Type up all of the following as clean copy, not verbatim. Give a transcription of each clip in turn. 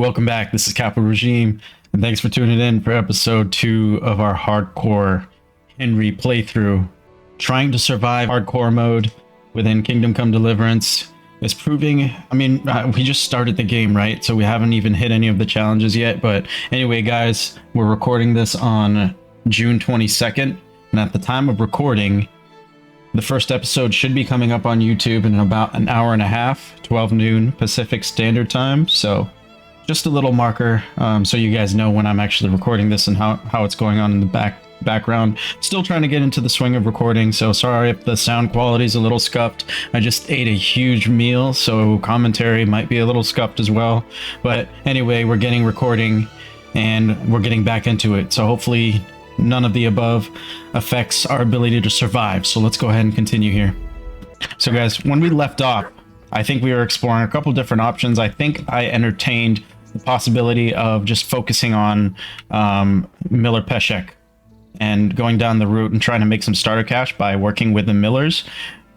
Welcome back. This is CapoRegime, and thanks for tuning in for episode 2 of our hardcore Henry playthrough. Trying to survive hardcore mode within Kingdom Come Deliverance is proving, we just started the game, right? So we haven't even hit any of the challenges yet. But anyway, guys, we're recording this on June 22nd, and at the time of recording, the first episode should be coming up on YouTube in about an hour and a half, 12 noon Pacific Standard Time. So just a little marker, so you guys know when I'm actually recording this and how it's going on in the background. Still trying to get into the swing of recording, so sorry if the sound quality is a little scuffed. I just ate a huge meal, so commentary might be a little scuffed as well. But anyway, we're getting recording and we're getting back into it, so hopefully none of the above affects our ability to survive. So let's go ahead and continue here. So guys, when we left off, I think we were exploring a couple different options. I think I entertained the possibility of just focusing on Miller Peshek and going down the route and trying to make some starter cash by working with the Millers.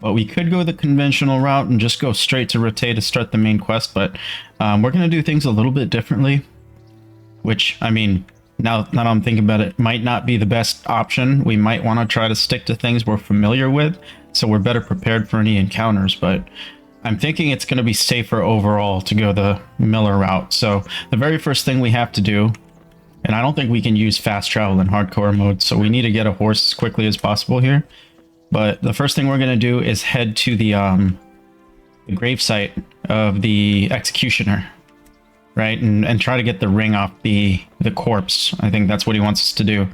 But we could go the conventional route and just go straight to Rote to start the main quest. But we're going to do things a little bit differently, which, I mean, now that I'm thinking about it, might not be the best option. We might want to try to stick to things we're familiar with, so we're better prepared for any encounters. But I'm thinking it's going to be safer overall to go the Miller route. So the very first thing we have to do, and I don't think we can use fast travel in hardcore mode, so we need to get a horse as quickly as possible here. But the first thing we're going to do is head to the gravesite of the executioner, right? And try to get the ring off the corpse. I think that's what he wants us to do.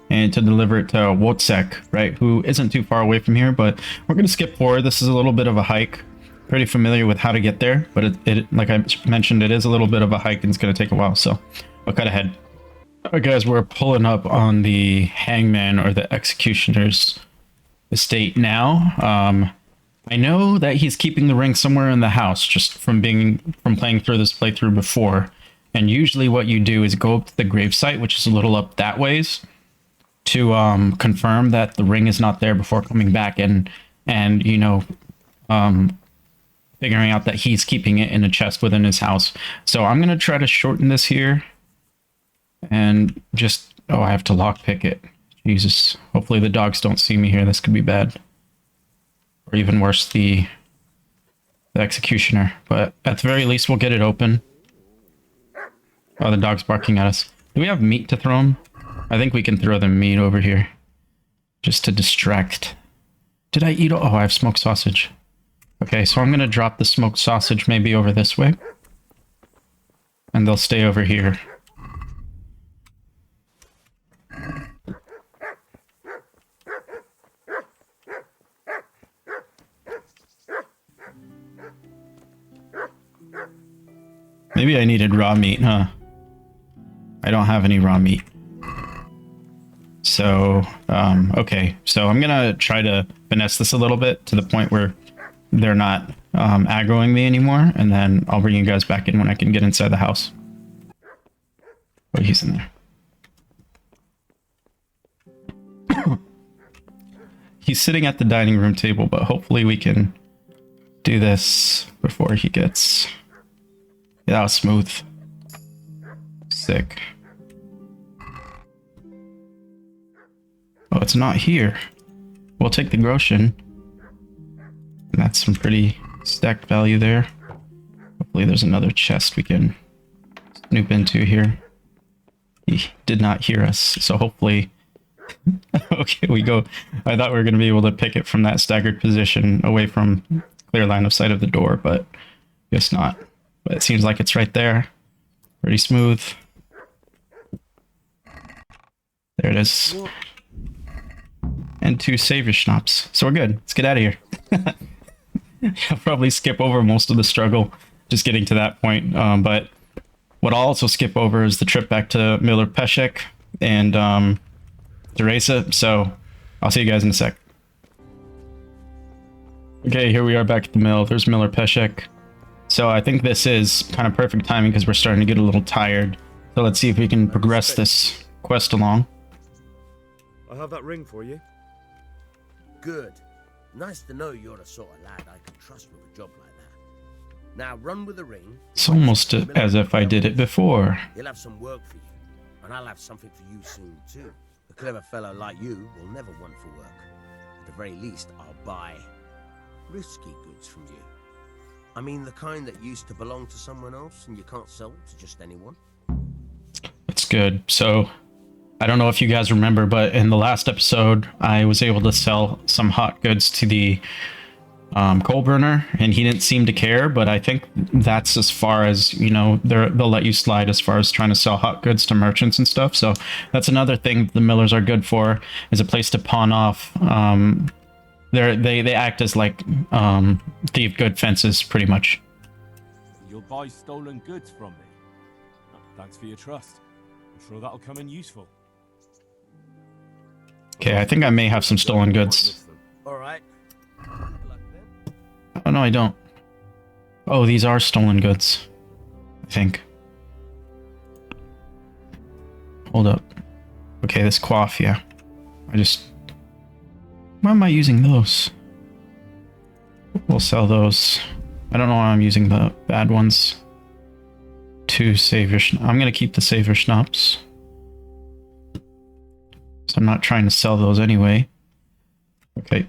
And to deliver it to Wojciech, right? Who isn't too far away from here, but we're going to skip forward. This is a little bit of a hike. Pretty familiar with how to get there, but it like I mentioned, it is a little bit of a hike and it's going to take a while, so I'll cut ahead. Alright guys, we're pulling up on the hangman or the executioner's estate now. I know that he's keeping the ring somewhere in the house, just from playing through this playthrough before. And usually what you do is go up to the gravesite, which is a little up that ways, to confirm that the ring is not there before coming back and you know, figuring out that he's keeping it in a chest within his house. So I'm going to try to shorten this here and just, oh, I have to lockpick it. Jesus. Hopefully the dogs don't see me here. This could be bad. Or even worse, the executioner. But at the very least, we'll get it open. Oh, the dog's barking at us. Do we have meat to throw him? I think we can throw the meat over here. Just to distract. Did I eat? Oh, I have smoked sausage. Okay, so I'm going to drop the smoked sausage maybe over this way. And they'll stay over here. Maybe I needed raw meat, huh? I don't have any raw meat. So, okay. So I'm going to try to finesse this a little bit to the point where they're not aggroing me anymore, and then I'll bring you guys back in when I can get inside the house. Oh, he's in there. He's sitting at the dining room table, but hopefully we can do this before he gets... Yeah, that was smooth. Sick. Oh, it's not here. We'll take the groschen. That's some pretty stacked value there. Hopefully there's another chest we can snoop into here. He did not hear us, so hopefully... Okay, we go. I thought we were going to be able to pick it from that staggered position away from clear line of sight of the door, but guess not. But it seems like it's right there. Pretty smooth. There it is. And 2 savior schnapps. So we're good. Let's get out of here. I'll probably skip over most of the struggle just getting to that point. But what I'll also skip over is the trip back to Miller Peshek and Teresa. So I'll see you guys in a sec. Okay, here we are back at the mill. There's Miller Peshek. So I think this is kind of perfect timing because we're starting to get a little tired. So let's see if we can progress this quest along. I have that ring for you. Good. Nice to know you're the sort of lad I can trust with a job like that. Now run with the ring. It's almost as if I did it before. He'll have some work for you, and I'll have something for you soon too. A clever fellow like you will never want for work. At the very least, I'll buy risky goods from you. I mean the kind that used to belong to someone else and you can't sell to just anyone. That's good. So, I don't know if you guys remember, but in the last episode, I was able to sell some hot goods to the coal burner, and he didn't seem to care, but I think that's as far as, you know, they'll let you slide as far as trying to sell hot goods to merchants and stuff. So that's another thing the millers are good for, is a place to pawn off. They act as like thief good fences, pretty much. You'll buy stolen goods from me. Thanks for your trust. I'm sure that'll come in useful. Okay, I think I may have some stolen goods. All right. Oh, no, I don't. Oh, these are stolen goods, I think. Hold up. Okay, this coif, yeah. Why am I using those? We'll sell those. I don't know why I'm using the bad ones. 2 savior I'm gonna keep the savior schnapps. So I'm not trying to sell those anyway. Okay.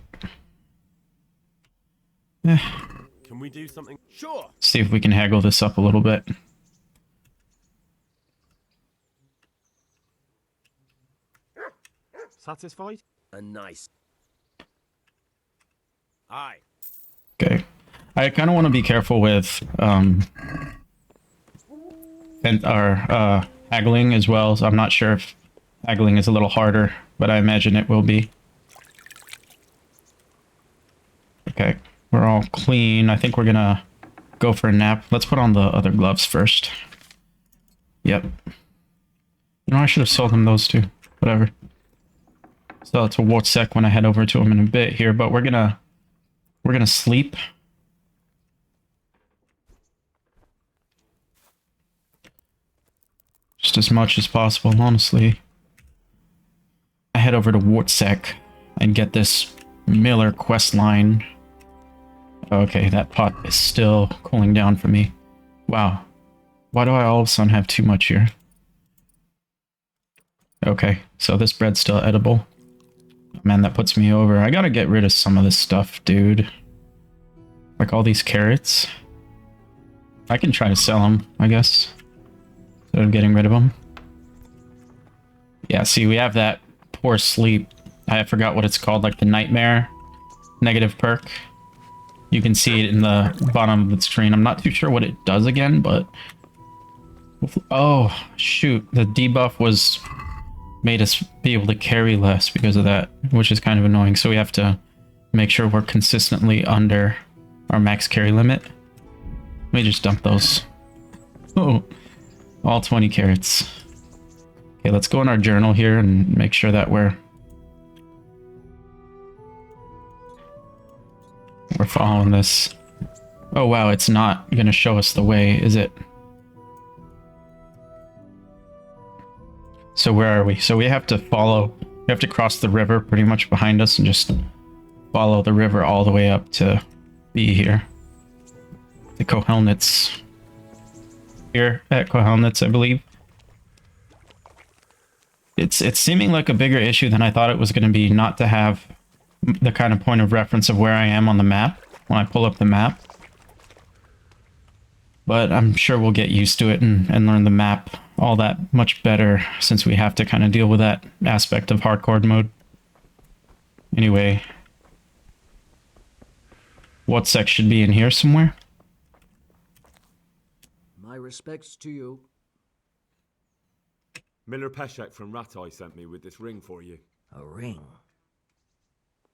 Can we do something? Sure. See if we can haggle this up a little bit. Satisfied? A nice. Aye. Okay. I kind of want to be careful with haggling as well. So I'm not sure if haggling is a little harder, but I imagine it will be. Okay. We're all clean. I think we're gonna go for a nap. Let's put on the other gloves first. Yep. You know, I should have sold him those two. Whatever. Sell it to Wojtek when I head over to him in a bit here, but we're gonna sleep. Just as much as possible, honestly. I head over to Wojtek and get this Miller quest line. Okay, that pot is still cooling down for me. Wow. Why do I all of a sudden have too much here? Okay, so this bread's still edible. Man, that puts me over. I gotta get rid of some of this stuff, dude. Like all these carrots. I can try to sell them, I guess. Instead of getting rid of them. Yeah, see, we have that poor sleep. I forgot what it's called, like the nightmare negative perk. You can see it in the bottom of the screen. I'm not too sure what it does again, but... Oh, shoot. The debuff was... made us be able to carry less because of that, which is kind of annoying. So we have to make sure we're consistently under our max carry limit. Let me just dump those. Oh, all 20 carrots. Okay, let's go in our journal here and make sure that we're following this. Oh wow, it's not gonna show us the way, is it? So where are we? So we have to cross the river pretty much behind us and just follow the river all the way up to be here. The Kohelnitz. Here at Kohelnitz, I believe. It's seeming like a bigger issue than I thought it was going to be not to have the kind of point of reference of where I am on the map when I pull up the map. But I'm sure we'll get used to it and learn the map all that much better since we have to kind of deal with that aspect of hardcore mode. Anyway. Wojtek should be in here somewhere. My respects to you. Miller Peshek from Ratai sent me with this ring for you. A ring?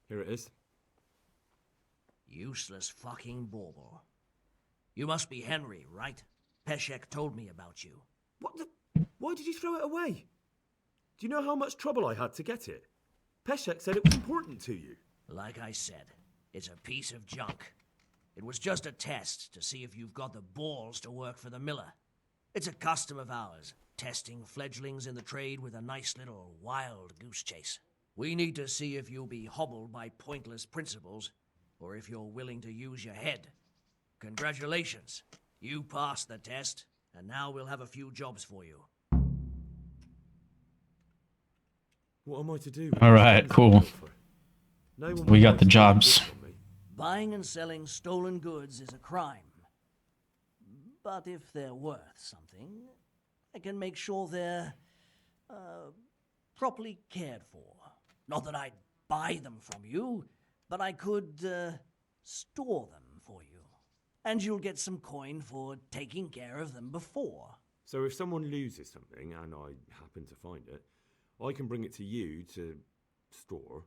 Here it is. Useless fucking bauble. You must be Henry, right? Peshek told me about you. What the? Why did you throw it away? Do you know how much trouble I had to get it? Peshek said it was important to you. Like I said, it's a piece of junk. It was just a test to see if you've got the balls to work for the miller. It's a custom of ours, testing fledglings in the trade with a nice little wild goose chase. We need to see if you'll be hobbled by pointless principles, or if you're willing to use your head. Congratulations. You passed the test, and now we'll have a few jobs for you. What am I to do? All right, cool. No one We got wants the to jobs. take this from me. Buying and selling stolen goods is a crime. But if they're worth something, I can make sure they're properly cared for. Not that I'd buy them from you, but I could store them for you. And you'll get some coin for taking care of them before. So if someone loses something and I happen to find it, I can bring it to you to store,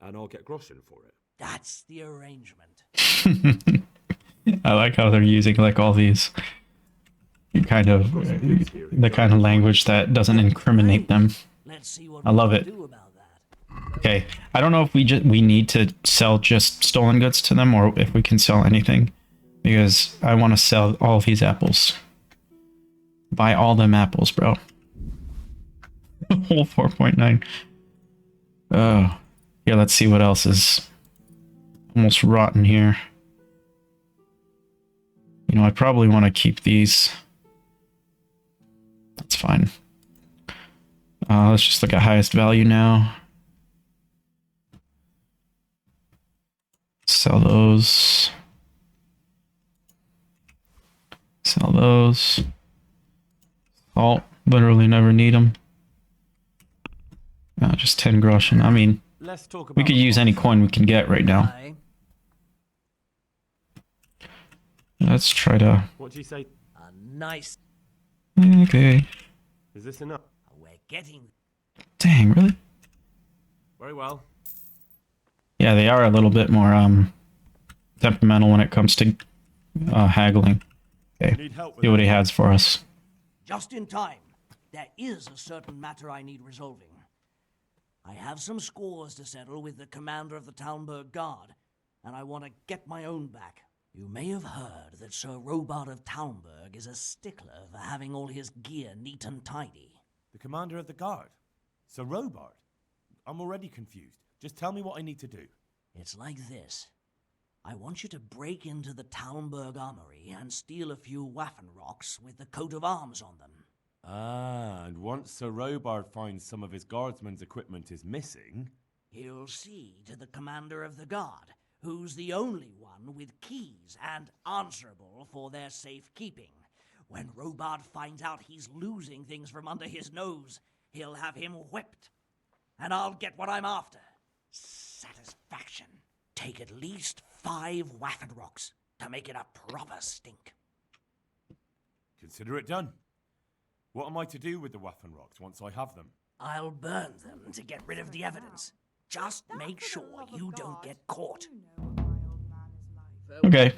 and I'll get groschen for it. That's the arrangement. I like how they're using like all these kind of the kind of language that doesn't incriminate them. Let's see what I love we it. can do about that. Okay, I don't know if we need to sell just stolen goods to them or if we can sell anything, because I want to sell all of these apples. Buy all them apples, bro. Whole 4.9. Oh, yeah. Let's see what else is almost rotten here. You know, I probably want to keep these. That's fine. Let's just look at highest value now. Sell those. Sell those. Salt. Literally never need them. Just 10 groschen. I mean, Let's talk about we could use any coin we can get right now. Aye. Let's try to... What do you say? A nice. Okay. Is this enough? We're getting. Dang, really? Very well. Yeah, they are a little bit more temperamental when it comes to haggling. Okay, Need help with see what he has for us. Just in time. There is a certain matter I need resolving. I have some scores to settle with the commander of the Talmberg Guard, and I want to get my own back. You may have heard that Sir Robard of Talmberg is a stickler for having all his gear neat and tidy. the commander of the guard, Sir Robard. I'm already confused. Just tell me what I need to do. It's like this. I want you to break into the Talmberg armory and steal a few Waffen rocks with the coat of arms on them. Ah, and once Sir Robard finds some of his guardsmen's equipment is missing... He'll see to the commander of the guard, who's the only one with keys and answerable for their safekeeping. When Robard finds out he's losing things from under his nose, he'll have him whipped. And I'll get what I'm after. Satisfaction. Take at least 5 Waffen rocks to make it a proper stink. Consider it done. What am I to do with the Waffen rocks once I have them? I'll burn them to get rid of the evidence. Just make sure you don't get caught. Okay.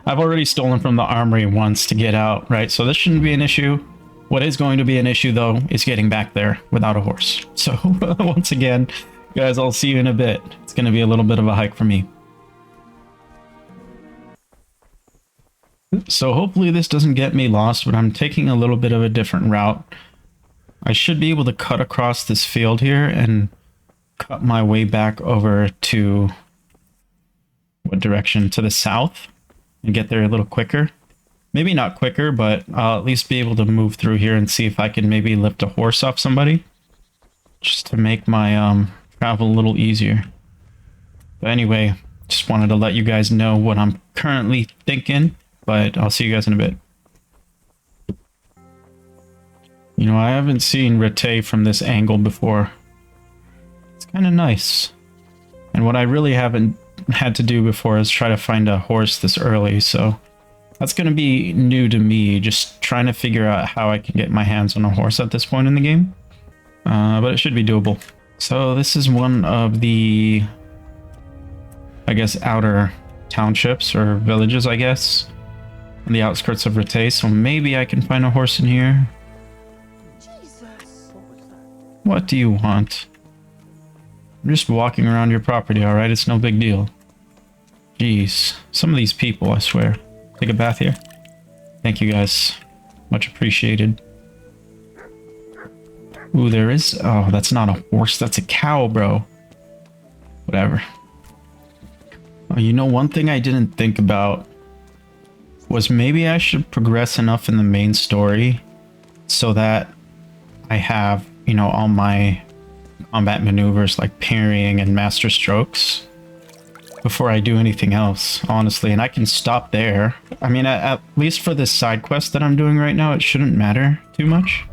I've already stolen from the armory once to get out, right? So this shouldn't be an issue. What is going to be an issue, though, is getting back there without a horse. So, once again, guys, I'll see you in a bit. It's going to be a little bit of a hike for me. So, hopefully this doesn't get me lost, but I'm taking a little bit of a different route. I should be able to cut across this field here and cut my way back over to... what direction? To the south? And get there a little quicker. Maybe not quicker, but I'll at least be able to move through here and see if I can maybe lift a horse off somebody. Just to make my travel a little easier. But anyway, just wanted to let you guys know what I'm currently thinking. But I'll see you guys in a bit. You know, I haven't seen Rete from this angle before. It's kind of nice. And what I really haven't had to do before is try to find a horse this early, so that's going to be new to me, just trying to figure out how I can get my hands on a horse at this point in the game. But it should be doable. So this is one of the, I guess, outer townships or villages, I guess, on the outskirts of Rete, so maybe I can find a horse in here. Jesus. What do you want? I'm just walking around your property, alright? It's no big deal. Jeez. Some of these people, I swear. Take a bath here. Thank you, guys. Much appreciated. Ooh, there is... oh, that's not a horse. That's a cow, bro. Whatever. Oh, you know, one thing I didn't think about was maybe I should progress enough in the main story so that I have, you know, all my combat maneuvers like parrying and master strokes before I do anything else, honestly. And I can stop there. I mean, at least for this side quest that I'm doing right now, it shouldn't matter too much.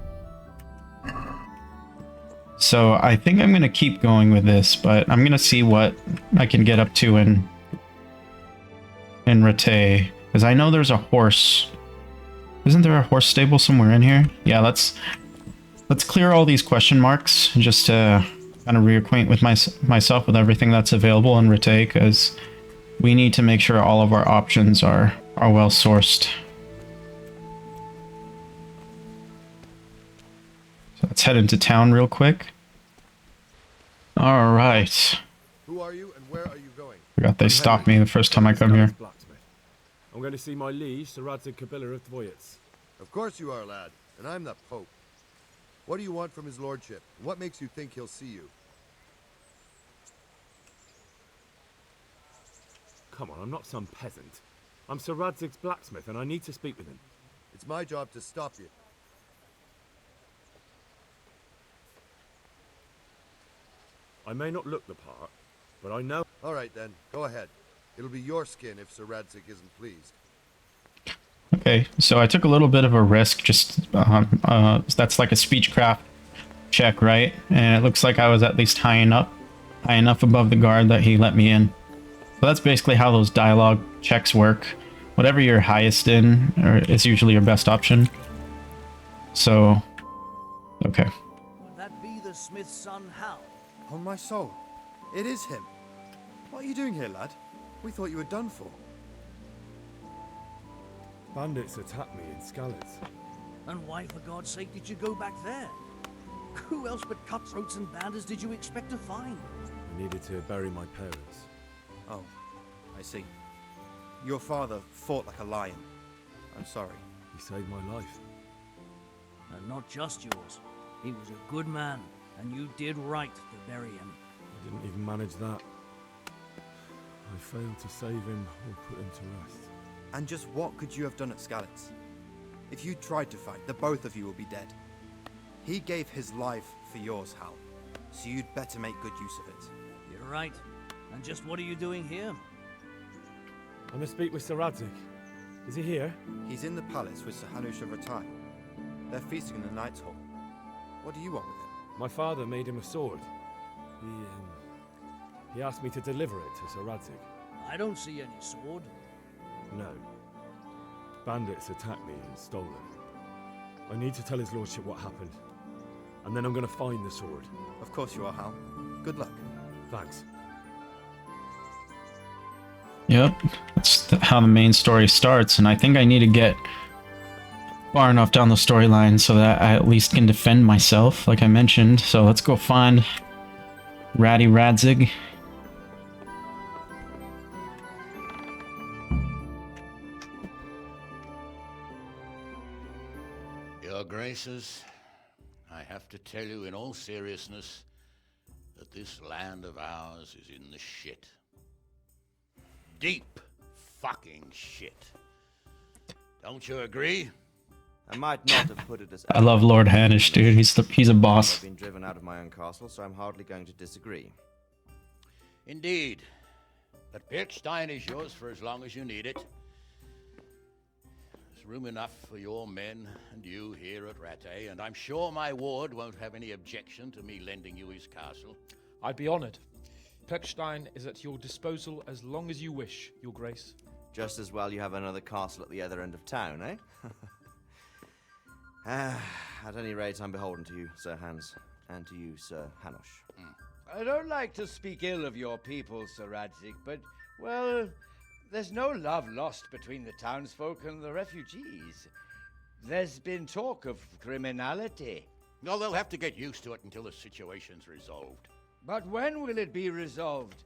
So I think I'm going to keep going with this, but I'm going to see what I can get up to in Rattay. Because I know there's a horse. Isn't there a horse stable somewhere in here? Yeah, let's clear all these question marks just to kind of reacquaint with myself with everything that's available in Rattay, because we need to make sure all of our options are well sourced. So let's head into town real quick. All right. Who are you and where are you going? Forgot they stopped me the first time I come here. Blacksmith. I'm going to see my liege, Sir Radzig Kobyla of Dvoyets. Of course you are, lad, and I'm the Pope. What do you want from his lordship? What makes you think he'll see you? Come on, I'm not some peasant. I'm Sir Radzig's blacksmith, and I need to speak with him. It's my job to stop you. I may not look the part, but I know... All right, then. Go ahead. It'll be your skin if Sir Radzig isn't pleased. Okay, so I took a little bit of a risk, just, that's like a speechcraft check, right? And it looks like I was at least high enough above the guard that he let me in. So that's basically how those dialogue checks work. Whatever you're highest in is usually your best option. So, okay. Would that be the smith's son, Hal? On my soul, it is him. What are you doing here, lad? We thought you were done for. Bandits attacked me in Skalitz. And why, for God's sake, did you go back there? Who else but cutthroats and bandits did you expect to find? I needed to bury my parents. Oh, I see. Your father fought like a lion. I'm sorry. He saved my life. And not just yours. He was a good man, and you did right to bury him. I didn't even manage that. I failed to save him or put him to rest. And just what could you have done at Skalitz? If you tried to fight, the both of you will be dead. He gave his life for yours, Hal. So you'd better make good use of it. You're right. And just what are you doing here? I must speak with Sir Radzig. Is he here? He's in the palace with Sir Hanush of Rattay. They're feasting in the Knight's Hall. What do you want with him? My father made him a sword. He asked me to deliver it to Sir Radzig. I don't see any sword. No. Bandits attacked me and stole it. I need to tell his lordship what happened. And then I'm going to find the sword. Of course you are, Hal. Good luck. Thanks. Yep, that's how the main story starts, and I think I need to get far enough down the storyline so that I at least can defend myself, like I mentioned. So let's go find Ratty Radzig. Your Graces, I have to tell you in all seriousness that this land of ours is in the shit. Deep fucking shit. Don't you agree? I might not have put it as... I love Lord Hanish, dude. He's a boss. I've been driven out of my own castle, so I'm hardly going to disagree. Indeed. But Pirkstein is yours for as long as you need it. There's room enough for your men and you here at Rattay, and I'm sure my ward won't have any objection to me lending you his castle. I'd be honored. Pirkstein is at your disposal as long as you wish, Your Grace. Just as well you have another castle at the other end of town, eh? At any rate, I'm beholden to you, Sir Hans, and to you, Sir Hanush. I don't like to speak ill of your people, Sir Radzig, but, well, there's no love lost between the townsfolk and the refugees. There's been talk of criminality. No, they'll have to get used to it until the situation's resolved. But when will it be resolved?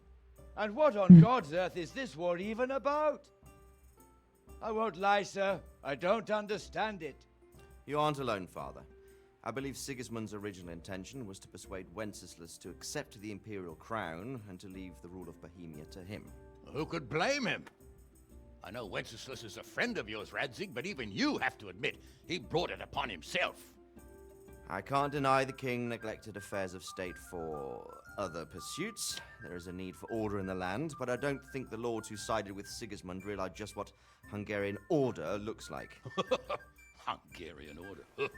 And what on God's earth is this war even about? I won't lie, sir. I don't understand it. You aren't alone, Father. I believe Sigismund's original intention was to persuade Wenceslas to accept the imperial crown and to leave the rule of Bohemia to him. Who could blame him? I know Wenceslas is a friend of yours, Radzig, but even you have to admit he brought it upon himself. I can't deny the king neglected affairs of state for other pursuits. There is a need for order in the land, but I don't think the lords who sided with Sigismund realized just what Hungarian order looks like. Hungarian order.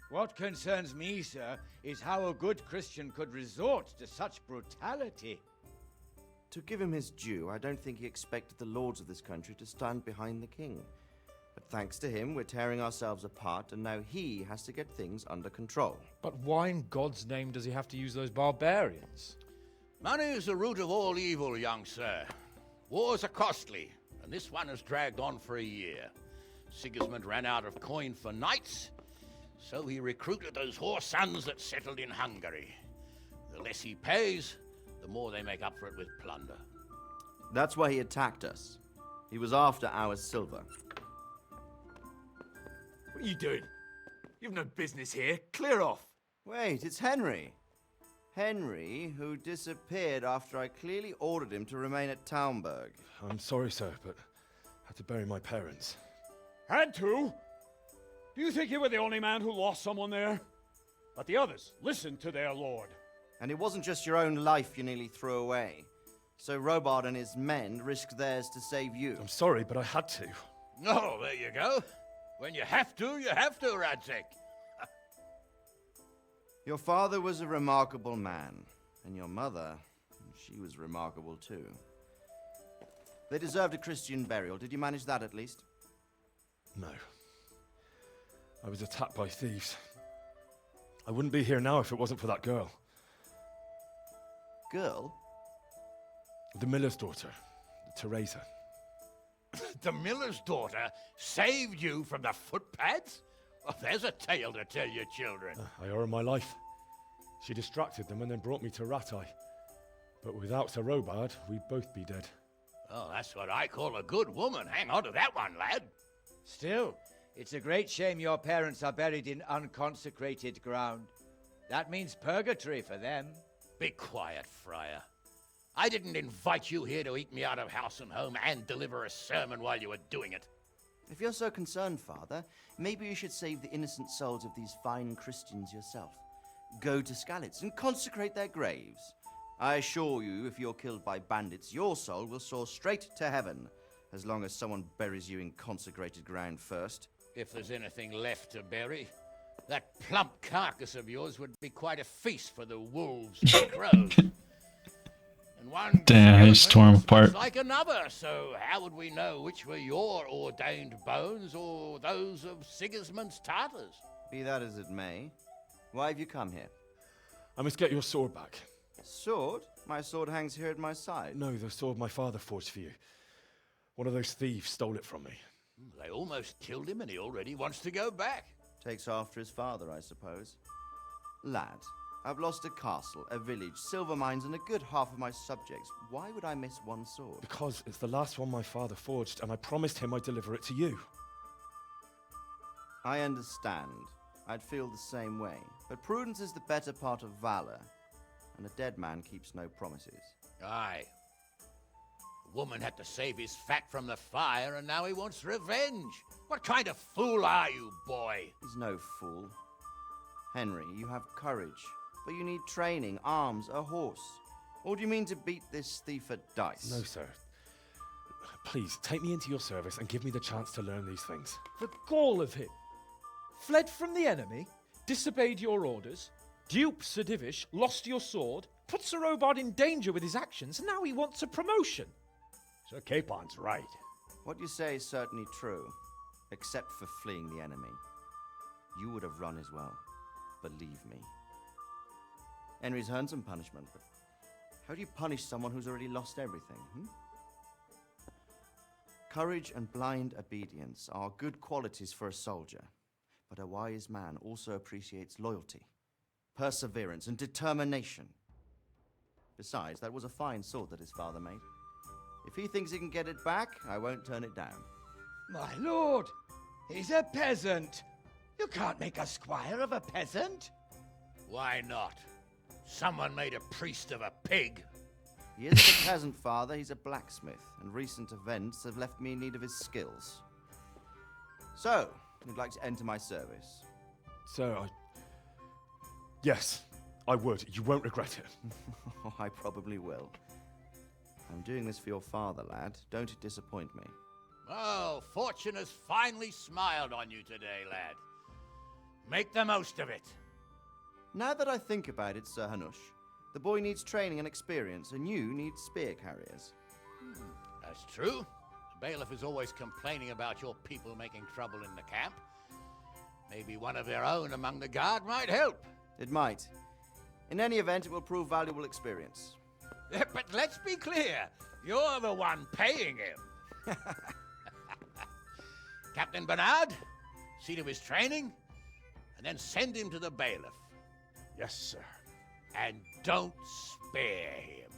What concerns me, sir, is how a good Christian could resort to such brutality. To give him his due, I don't think he expected the lords of this country to stand behind the king. But thanks to him, we're tearing ourselves apart, and now he has to get things under control. But why in God's name does he have to use those barbarians? Money is the root of all evil, young sir. Wars are costly, and this one has dragged on for a year. Sigismund ran out of coin for knights, so he recruited those whore sons that settled in Hungary. The less he pays, the more they make up for it with plunder. That's why he attacked us. He was after our silver. What are you doing? You've no business here. Clear off. Wait, it's Henry. Henry, who disappeared after I clearly ordered him to remain at Taunberg. I'm sorry, sir, but I had to bury my parents. Had to? Do you think you were the only man who lost someone there? But the others listened to their lord. And it wasn't just your own life you nearly threw away. So Robard and his men risked theirs to save you. I'm sorry, but I had to. Oh, there you go. When you have to, Radzig. Your father was a remarkable man, and your mother, she was remarkable too. They deserved a Christian burial. Did you manage that at least? No. I was attacked by thieves. I wouldn't be here now if it wasn't for that girl. Girl? The miller's daughter, Teresa. The miller's daughter saved you from the footpads? Well, there's a tale to tell your children. I owe her my life. She distracted them and then brought me to Rattay. But without Sir Robard, we'd both be dead. Oh, that's what I call a good woman. Hang on to that one, lad. Still, it's a great shame your parents are buried in unconsecrated ground. That means purgatory for them. Be quiet, friar. I didn't invite you here to eat me out of house and home and deliver a sermon while you were doing it. If you're so concerned, Father, maybe you should save the innocent souls of these fine Christians yourself. Go to Skalitz and consecrate their graves. I assure you, if you're killed by bandits, your soul will soar straight to heaven, as long as someone buries you in consecrated ground first. If there's anything left to bury, that plump carcass of yours would be quite a feast for the wolves and crows. And one damn, he's torn apart. like another, so how would we know which were your ordained bones or those of Sigismund's Tartars? Be that as it may, why have you come here? I must get your sword back. Sword? My sword hangs here at my side. No, the sword my father forged for you. One of those thieves stole it from me. They almost killed him and he already wants to go back. Takes after his father, I suppose. Lad, I've lost a castle, a village, silver mines, and a good half of my subjects. Why would I miss one sword? Because it's the last one my father forged, and I promised him I'd deliver it to you. I understand. I'd feel the same way. But prudence is the better part of valor, and a dead man keeps no promises. Aye. The woman had to save his fat from the fire, and now he wants revenge. What kind of fool are you, boy? He's no fool. Henry, you have courage, but you need training, arms, a horse. Or do you mean to beat this thief at dice? No, sir. Please, take me into your service and give me the chance to learn these things. The gall of him. Fled from the enemy, disobeyed your orders, duped Sir Divish, lost your sword, put Sir Robard in danger with his actions, and now he wants a promotion. Sir Capon's right. What you say is certainly true, except for fleeing the enemy. You would have run as well. Believe me. Henry's earned some punishment, but how do you punish someone who's already lost everything? Courage and blind obedience are good qualities for a soldier, but a wise man also appreciates loyalty, perseverance, and determination. Besides, that was a fine sword that his father made. If he thinks he can get it back, I won't turn it down. My lord, he's a peasant. You can't make a squire of a peasant. Why not? Someone made a priest of a pig. He isn't a peasant, father. He's a blacksmith, and recent events have left me in need of his skills. So, you'd like to enter my service? Sir, yes, I would. You won't regret it. I probably will. I'm doing this for your father, lad. Don't disappoint me. Oh, fortune has finally smiled on you today, lad. Make the most of it. Now that I think about it, Sir Hanush, the boy needs training and experience, and you need spear carriers. That's true. The bailiff is always complaining about your people making trouble in the camp. Maybe one of their own among the guard might help. It might. In any event, it will prove valuable experience. But let's be clear, you're the one paying him. Captain Bernard, see to his training, and then send him to the bailiff. Yes, sir. And don't spare him.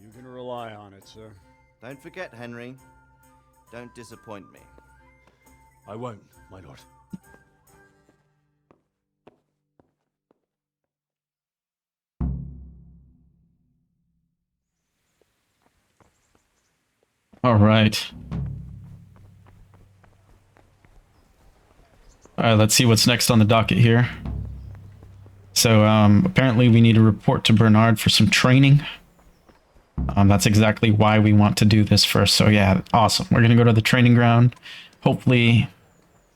You can rely on it, sir. Don't forget, Henry. Don't disappoint me. I won't, my lord. All right. All right, let's see what's next on the docket here. So apparently we need to report to Bernard for some training. That's exactly why we want to do this first. So yeah, awesome. We're gonna go to the training ground. Hopefully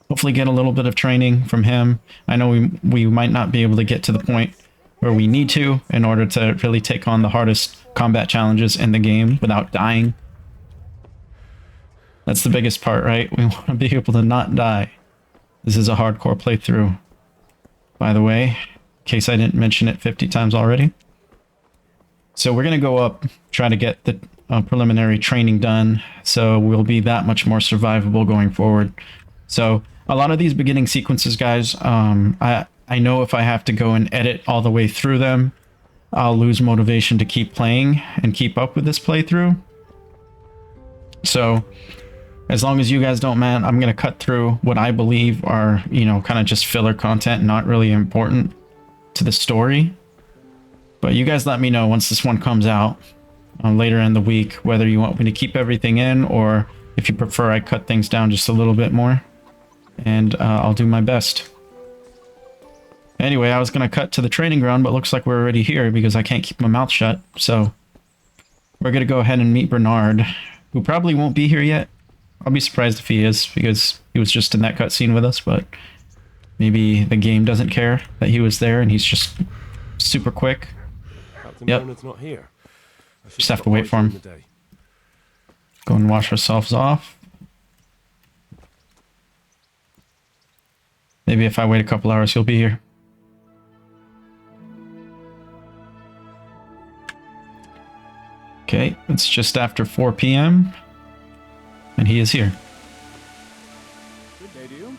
get a little bit of training from him. I know we might not be able to get to the point where we need to in order to really take on the hardest combat challenges in the game without dying. That's the biggest part, right? We want to be able to not die. This is a hardcore playthrough, by the way, in case I didn't mention it 50 times already. So we're going to go up, try to get the preliminary training done, so we'll be that much more survivable going forward. So a lot of these beginning sequences, guys, I know if I have to go and edit all the way through them, I'll lose motivation to keep playing and keep up with this playthrough. So as long as you guys don't mind, I'm going to cut through what I believe are, you know, kind of just filler content, not really important to the story. But you guys let me know once this one comes out later in the week, whether you want me to keep everything in or if you prefer I cut things down just a little bit more. And I'll do my best. Anyway, I was going to cut to the training ground, but looks like we're already here because I can't keep my mouth shut. So we're going to go ahead and meet Bernard, who probably won't be here yet. I'll be surprised if he is, because he was just in that cutscene with us, but maybe the game doesn't care that he was there and he's just super quick. Captain Yep. Bernard's not here. Just have to wait for him. Go and wash ourselves off. Maybe if I wait a couple hours, he'll be here. Okay, it's just after 4 p.m. and he is here. Good day to you.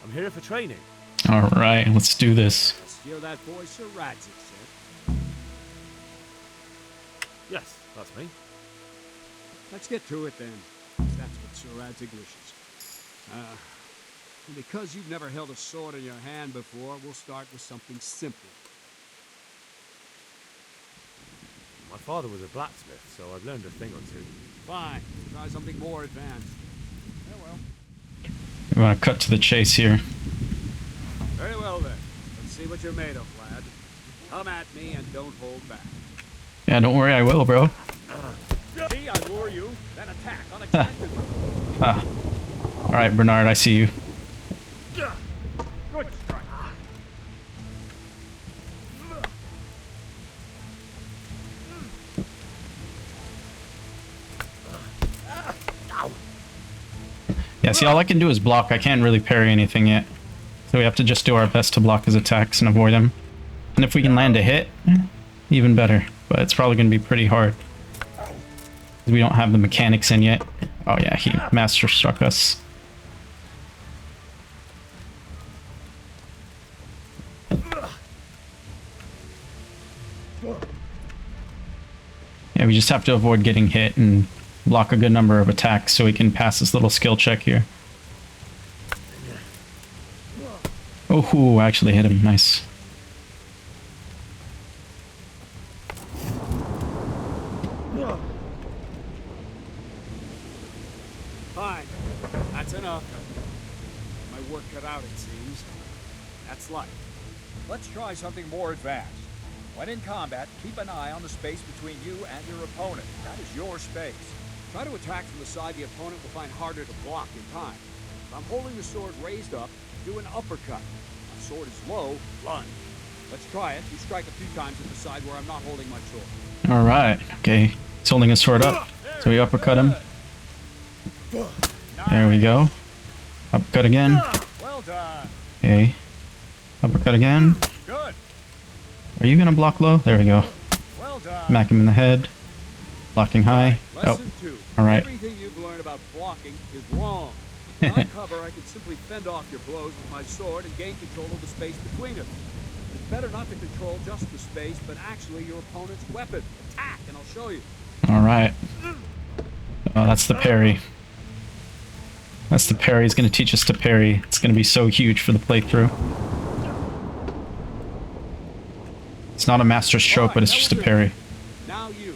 I'm here for training. All right, let's do this. Let's hear that voice Sir Radzik said. Yes, that's me. Let's get to it then. That's what Sir Radzik wishes. And because you've never held a sword in your hand before, we'll start with something simple. My father was a blacksmith, so I've learned a thing or two. Fine. Try something more advanced. Yeah, well. We want to cut to the chase here. Very well then. Let's see what you're made of, lad. Come at me and don't hold back. Yeah, don't worry, I will, bro. See, I lure you, then attack unexpectedly. All right, Bernard, I see you. Good strike. Yeah, see, all I can do is block. I can't really parry anything yet. So we have to just do our best to block his attacks and avoid him. And if we can land a hit, even better. But it's probably going to be pretty hard. We don't have the mechanics in yet. Oh yeah, he master struck us. Yeah, we just have to avoid getting hit and block a good number of attacks so we can pass this little skill check here. Oh, I actually hit him. Nice. easy. That's life. Let's try something more advanced. When in combat, keep an eye on the space between you and your opponent. That is your space. Try to attack from the side the opponent will find harder to block in time. If I'm holding the sword raised up, do an uppercut. If my sword is low, lunge. Let's try it. You strike a few times at the side where I'm not holding my sword. Alright, okay. He's holding his sword up. So we uppercut him. There we go. Uppercut again. Well done. Okay. Uppercut again. Good. Are you gonna block low? There we go. Well done. Smack him in the head. Blocking high. Oh. Lesson 2. Alright. Everything you've learned about blocking is wrong. When I cover, I can simply fend off your blows with my sword and gain control of the space between us. It's better not to control just the space, but actually your opponent's weapon. Attack, and I'll show you. Alright. Oh, that's the parry. That's the parry. He's going to teach us to parry. It's going to be so huge for the playthrough. It's not a master stroke, but it's just a parry. Now you.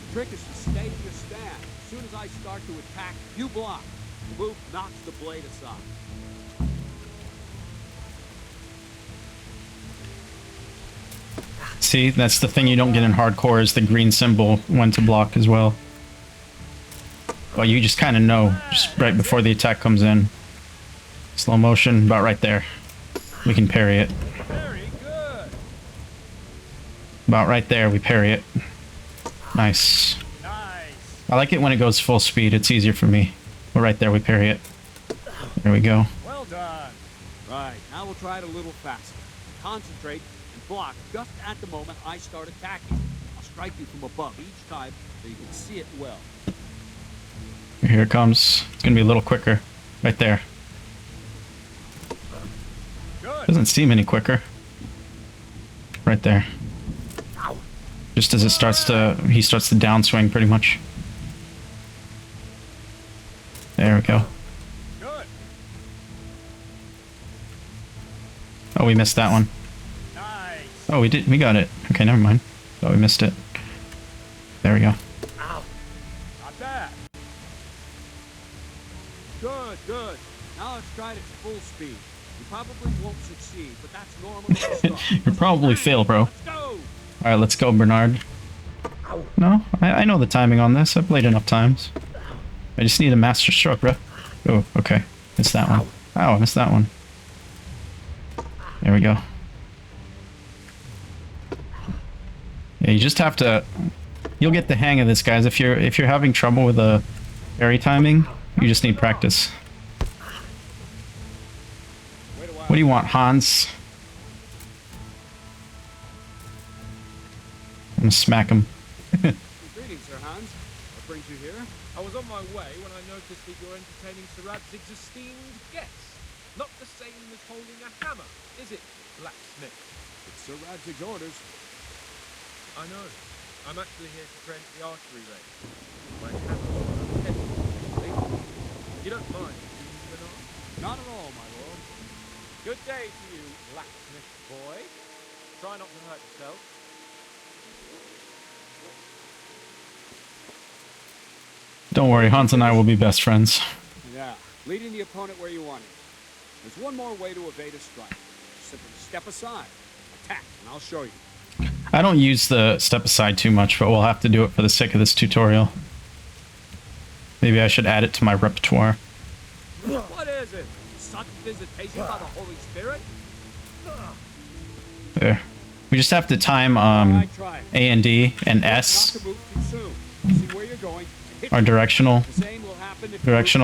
The trick is to stay in your stand. As soon as I start to attack, you block. The move knocks the blade aside. See, that's the thing you don't get in hardcore is the green symbol when to block as well. Well, you just kind of know, just right before the attack comes in. Slow motion, about right there. We can parry it. Very good. About right there, we parry it. Nice. I like it when it goes full speed, it's easier for me. But right there, we parry it. There we go. Well done. Right, now we'll try it a little faster. Concentrate and block just at the moment I start attacking. I'll strike you from above each time so you can see it well. Here it comes. It's gonna be a little quicker. Right there. Doesn't seem any quicker. Right there. Just as it starts to... he starts to downswing pretty much. There we go. Oh, we missed that one. Oh, we did. We got it. Okay, never mind. Oh, we missed it. There we go. Not bad. Good, good. Now let's try it at full speed. You probably won't succeed, but that's normal. You'll probably fail, bro. Alright, let's go, Bernard. No, I know the timing on this. I've played enough times. I just need a master stroke, bro. Oh, okay. Missed that one. Oh, I missed that one. There we go. Yeah, you just have to... you'll get the hang of this, guys. If you're having trouble with the parry timing, you just need practice. What do you want, Hans? I'm gonna smack him. Greetings, Sir Hans. What brings you here? I was on my way when I noticed that you're entertaining Sir Radzig's esteemed guests. Not the same as holding a hammer, is it, blacksmith? It's Sir Radzig's orders. I know. I'm actually here to prevent the archery race. My hammer heavy. You don't mind, do you, Bernard? Not at all, my lord. Good day to you, blacksmith boy. Try not to hurt yourself. Don't worry, Hans and I will be best friends. Yeah, leading the opponent where you want it. There's one more way to evade a strike. Simply step aside, attack, and I'll show you. I don't use the step aside too much, but we'll have to do it for the sake of this tutorial. Maybe I should add it to my repertoire. What is it? Sudden visitation by the Holy Spirit? There. We just have to time A and D and S are directional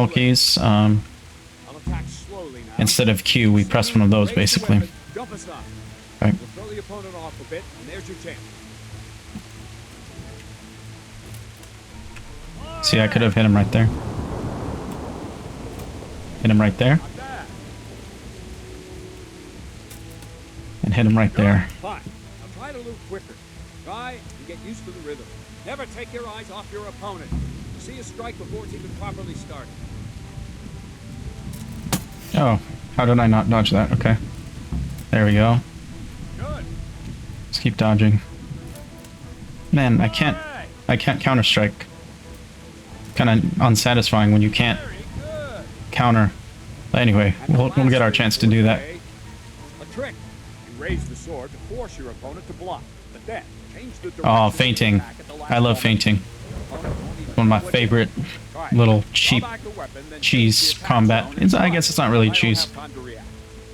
keys. Instead of Q, we press one of those basically. Okay. Throw the opponent off a bit, and there's your chance. See, I could have hit him right there. Hit him right there. And hit him right there. Fine. Now try to move quicker. Try and get used to the rhythm. Never take your eyes off your opponent. See a strike before it's even properly started. Oh, how did I not dodge that? Okay. There we go. Good. Let's keep dodging. Man, I can't counter strike. Kind of unsatisfying when you can't counter. But anyway, we'll get our chance to do that. trick. You raise the sword to force your opponent to block, but then change the direction. Oh, feinting. I love feinting. One of my favorite little cheap cheese combat. I guess it's not really cheese,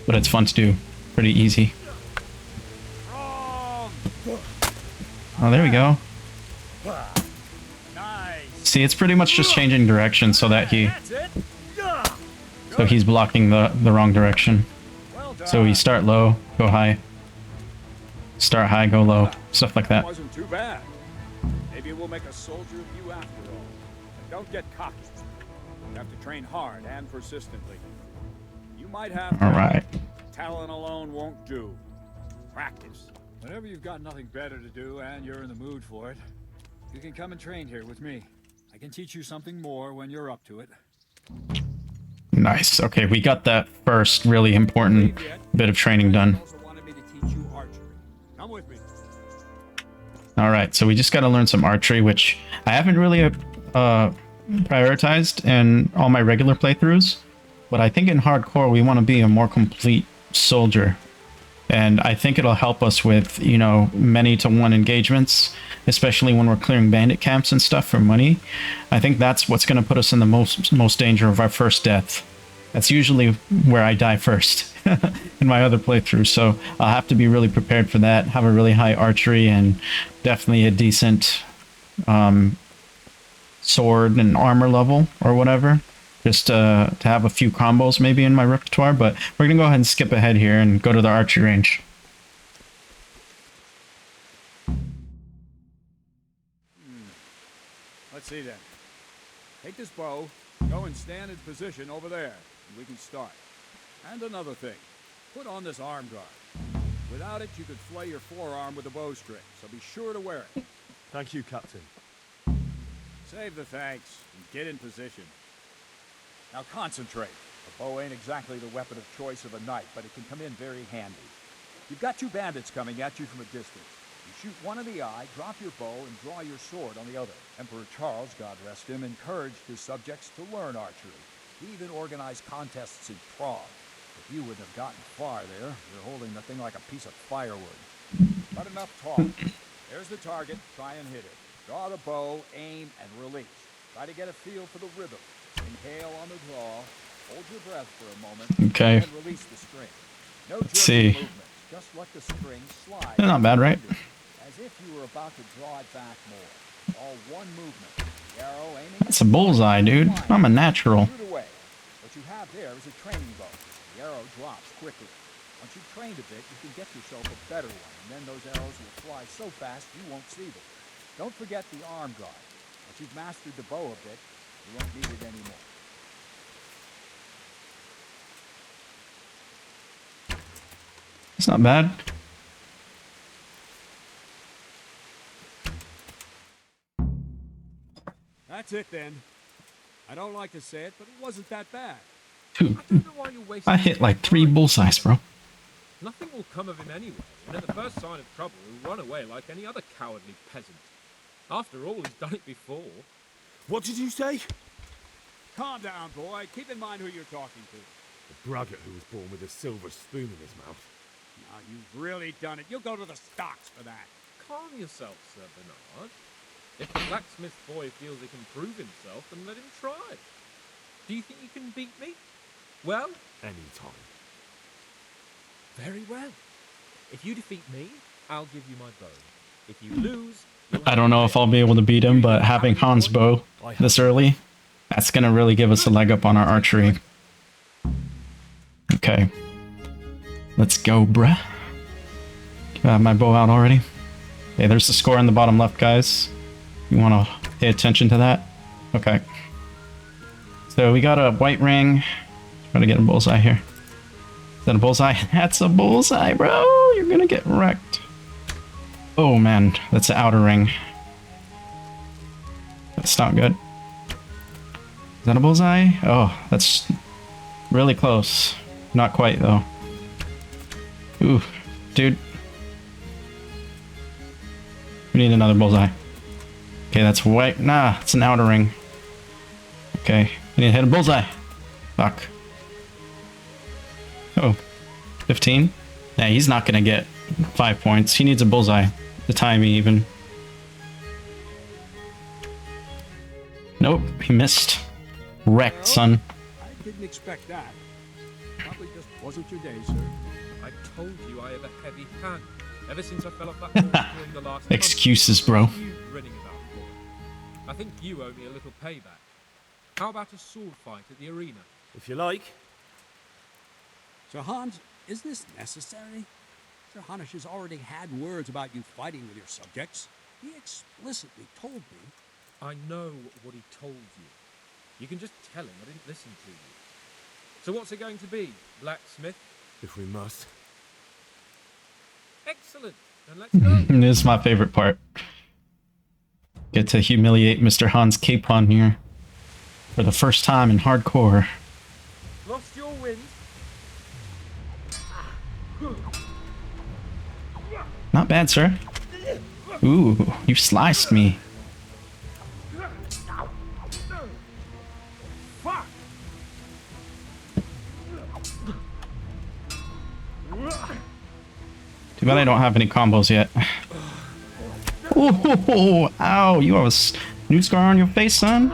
but it's fun to do. Pretty easy. Oh, there we go. See, it's pretty much just changing direction so that he's blocking the wrong direction. So we start low, go high. Start high, go low. Stuff like that. Wasn't too bad. Maybe we'll make a soldier of you after all. But don't get cocky. You have to train hard and persistently. You might have all right. Talent alone won't do. Practice. Whenever you've got nothing better to do and you're in the mood for it, you can come and train here with me. I can teach you something more when you're up to it. Nice. Okay, we got that first really important bit of training done. Come with me. All right, so we just got to learn some archery, which I haven't really prioritized in all my regular playthroughs, but I think in hardcore we want to be a more complete soldier, and I think it'll help us with, you know, many to one engagements, especially when we're clearing bandit camps and stuff for money. I think that's what's going to put us in the most danger of our first death. That's usually where I die first in my other playthroughs, so I'll have to be really prepared for that, have a really high archery, and definitely a decent sword and armor level or whatever, just to have a few combos maybe in my repertoire. But we're going to go ahead and skip ahead here and go to the archery range. Let's see then. Take this bow, go and stand in position over there, and we can start. And another thing, put on this arm guard. Without it, you could flay your forearm with a bowstring, so be sure to wear it. Thank you, Captain. Save the thanks and get in position. Now concentrate. A bow ain't exactly the weapon of choice of a knight, but it can come in very handy. You've got two bandits coming at you from a distance. You shoot one in the eye, drop your bow, and draw your sword on the other. Emperor Charles, God rest him, encouraged his subjects to learn archery. He even organized contests in Prague. If you wouldn't have gotten far there, you're holding the thing like a piece of firewood. But enough talk. There's the target. Try and hit it. Draw the bow, aim, and release. Try to get a feel for the rhythm. Inhale on the draw. Hold your breath for a moment. Okay. And release the string. No Let's see. movement. Just let the string slide. They're not bad, right? As if you were about to draw it back more. All one movement. The arrow aiming. That's a bullseye, dude. I'm a natural. Shoot away. What you have there is a training bow. The arrow drops quickly. Once you've trained a bit, you can get yourself a better one, and then those arrows will fly so fast you won't see them. Don't forget the arm guard. Once you've mastered the bow a bit, you won't need it anymore. It's not bad. That's it then. I don't like to say it, but it wasn't that bad. Dude, I hit like 3 bullseyes, bro. Nothing will come of him anyway, and at the first sign of trouble, he'll run away like any other cowardly peasant. After all, he's done it before. What did you say? Calm down, boy. Keep in mind who you're talking to. The braggart who was born with a silver spoon in his mouth. Now, you've really done it. You'll go to the stocks for that. Calm yourself, Sir Bernard. If the blacksmith boy feels he can prove himself, then let him try. Do you think you can beat me? Well? Any time. Very well. If you defeat me, I'll give you my bow. If you lose... I don't know if I'll be able to beat him, but having Han's bow this early, that's going to really give us a leg up on our archery. Okay. Let's go, bruh. I have my bow out already. Okay, there's the score in the bottom left, guys. You want to pay attention to that? Okay. So we got a white ring. Try to get a bullseye here. Is that a bullseye? That's a bullseye, bro! You're gonna get wrecked. Oh man, that's the outer ring. That's not good. Is that a bullseye? Oh, that's really close. Not quite, though. Ooh, dude. We need another bullseye. Okay, that's white. Nah, it's an outer ring. Okay, we need to hit a bullseye. Fuck. Oh, 15? Yeah, he's not gonna get 5 points. He needs a bullseye to tie me even. Nope, he missed. Wrecked, son. I didn't expect that. Probably just wasn't your day, sir. I told you I have a heavy hand. Ever since I fell off that horse during the last Excuses, bro. You grinning about for it. I think you owe me a little payback. How about a sword fight at the arena? If you like. Sir Hans, is this necessary? Sir Hanush has already had words about you fighting with your subjects. He explicitly told me. I know what he told you. You can just tell him I didn't listen to you. So what's it going to be, blacksmith? If we must. Excellent. Then let's go. This is my favorite part. Get to humiliate Mr. Hans Capon here. For the first time in hardcore. Lost your wind? Not bad, sir. Ooh, you sliced me. Too bad I don't have any combos yet. Oh, ow, you have a new scar on your face, son.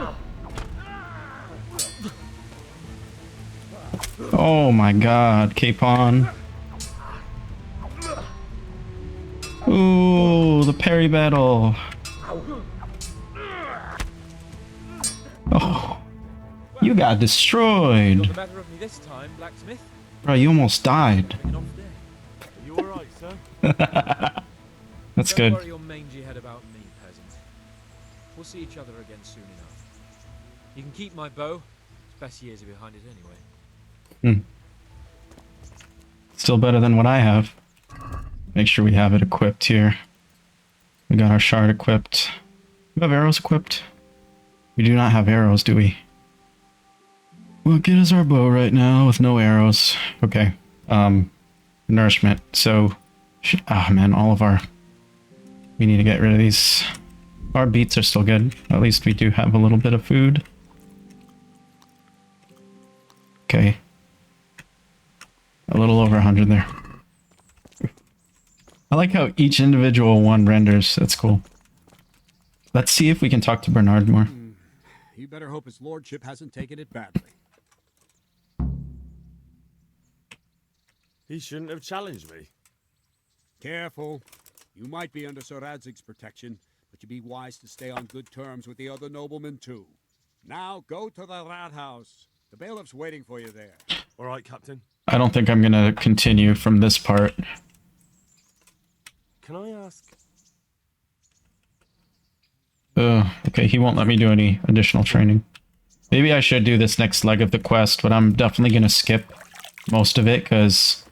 Oh my god, Capon. Ooh, the parry battle. Oh, you got destroyed. Got the better of me this time, blacksmith. Bro, you almost died. Are you alright, sir? That's Don't good. worry your mangy head about me, peasant. We'll see each other again soon enough. You can keep my bow. Its best years are behind it anyway. Still better than what I have. Make sure we have it equipped here. We got our shard equipped. We have arrows equipped. We do not have arrows, do we? Well, good as our bow right now with no arrows. Okay. Nourishment. So, man, all of our... We need to get rid of these. Our beets are still good. At least we do have a little bit of food. Okay. A little over 100 there. I like how each individual one renders. That's cool. Let's see if we can talk to Bernard more. You better hope his lordship hasn't taken it badly. He shouldn't have challenged me. Careful. You might be under Sir Radzig's protection, but you be wise to stay on good terms with the other noblemen too. Now go to the rat house. The bailiff's waiting for you there. All right, Captain. I don't think I'm gonna continue from this part. Can I ask? Okay, he won't let me do any additional training. Maybe I should do this next leg of the quest, but I'm definitely gonna skip most of it, because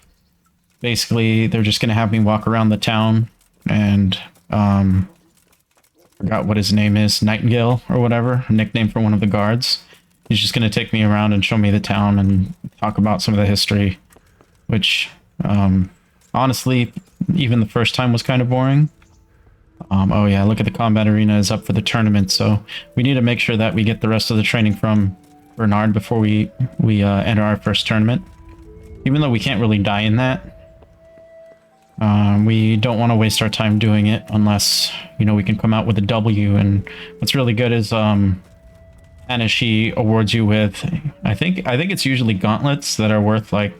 basically they're just gonna have me walk around the town and, forgot what his name is, Nightingale or whatever, a nickname for one of the guards. He's just gonna take me around and show me the town and talk about some of the history, which, honestly, even the first time was kind of boring. Oh yeah, look at the combat arena is up for the tournament, so we need to make sure that we get the rest of the training from Bernard before we enter our first tournament. Even though we can't really die in that, we don't want to waste our time doing it unless, you know, we can come out with a W. And what's really good is Anishi awards you with, I think it's usually gauntlets that are worth like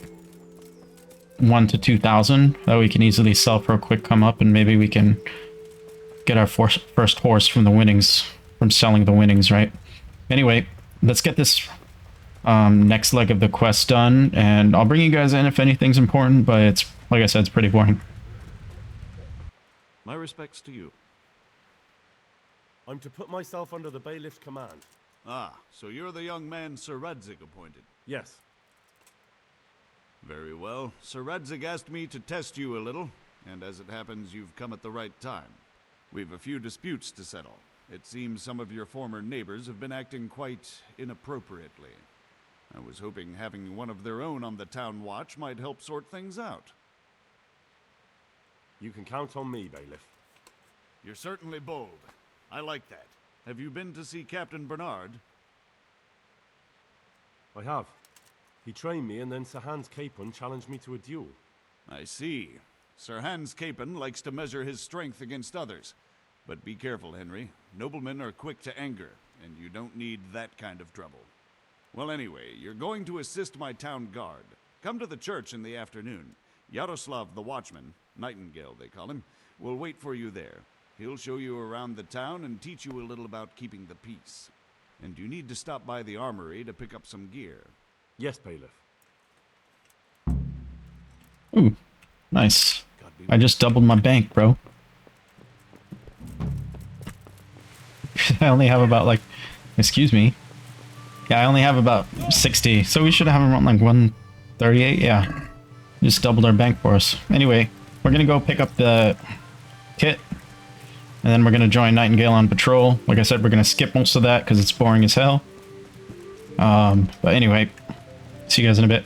1,000 to 2,000 that we can easily sell for a quick come up, and maybe we can get our first horse from the winnings, from selling the winnings, right? Anyway, let's get this next leg of the quest done, and I'll bring you guys in if anything's important, but it's, like I said, it's pretty boring. My respects to you. I'm to put myself under the bailiff's command. Ah, so you're the young man Sir Radzig appointed? Yes. Very well. Sir Radzig asked me to test you a little, and as it happens, you've come at the right time. We've a few disputes to settle. It seems some of your former neighbors have been acting quite inappropriately. I was hoping having one of their own on the town watch might help sort things out. You can count on me, bailiff. You're certainly bold. I like that. Have you been to see Captain Bernard? I have. He trained me, and then Sir Hans Capon challenged me to a duel. I see. Sir Hans Capon likes to measure his strength against others. But be careful, Henry. Noblemen are quick to anger, and you don't need that kind of trouble. Well, anyway, you're going to assist my town guard. Come to the church in the afternoon. Yaroslav the watchman, Nightingale they call him, will wait for you there. He'll show you around the town and teach you a little about keeping the peace. And you need to stop by the armory to pick up some gear. Yes, Bailiff. Ooh, nice. I just doubled my bank, bro. I only have about like, excuse me. Yeah, I only have about 60, so we should have around like 138. Yeah, just doubled our bank for us. Anyway, we're gonna go pick up the kit, and then we're gonna join Nightingale on patrol. Like I said, we're gonna skip most of that because it's boring as hell. But anyway, see you guys in a bit.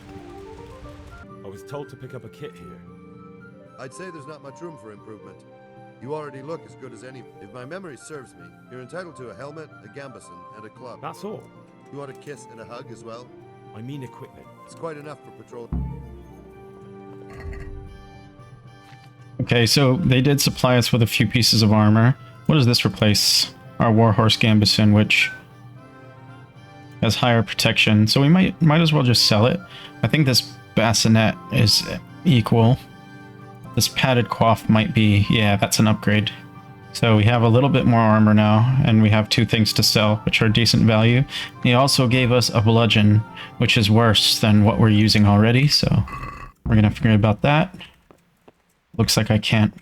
I was told to pick up a kit here. I'd say there's not much room for improvement. You already look as good as any. If my memory serves me, you're entitled to a helmet, a gambeson, and a club. That's all. You want a kiss and a hug as well? I mean equipment. It's quite enough for patrol. Okay, so they did supply us with a few pieces of armor. What does this replace? Our warhorse gambeson, which has higher protection. So we might as well just sell it. I think this bassinet is equal. This padded coif might be, yeah, that's an upgrade. So we have a little bit more armor now, and we have 2 things to sell, which are decent value. He also gave us a bludgeon, which is worse than what we're using already, so we're gonna forget about that. Looks like I can't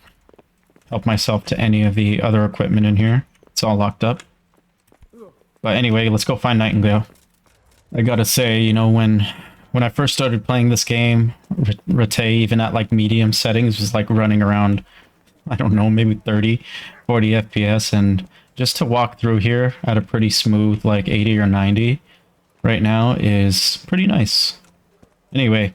help myself to any of the other equipment in here. It's all locked up. But anyway, let's go find Nightingale. I gotta say, you know, when I first started playing this game, Rate, even at like medium settings, was like running around, I don't know, maybe 30, 40 FPS, and just to walk through here at a pretty smooth like 80 or 90 right now is pretty nice. Anyway,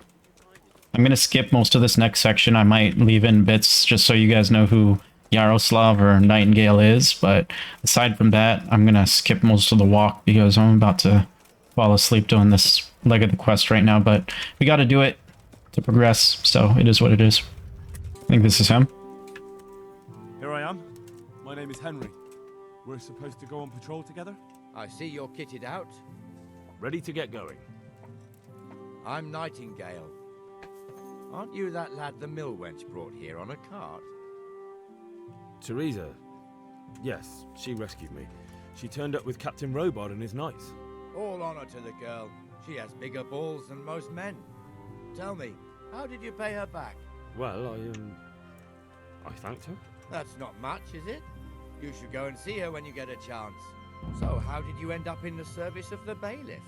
I'm gonna skip most of this next section. I might leave in bits just so you guys know who Yaroslav or Nightingale is, but aside from that, I'm gonna skip most of the walk because I'm about to fall asleep doing this leg of the quest right now, but we gotta do it to progress, so it is what it is. I think this is him. Here I am. My name is Henry. We're supposed to go on patrol together? I see you're kitted out. Ready to get going. I'm Nightingale. Aren't you that lad the mill wench brought here on a cart? Teresa. Yes, she rescued me. She turned up with Captain Robard and his knights. All honor to the girl. She has bigger balls than most men. Tell me, how did you pay her back? Well, I thanked her. That's not much, is it? You should go and see her when you get a chance. So, how did you end up in the service of the bailiff?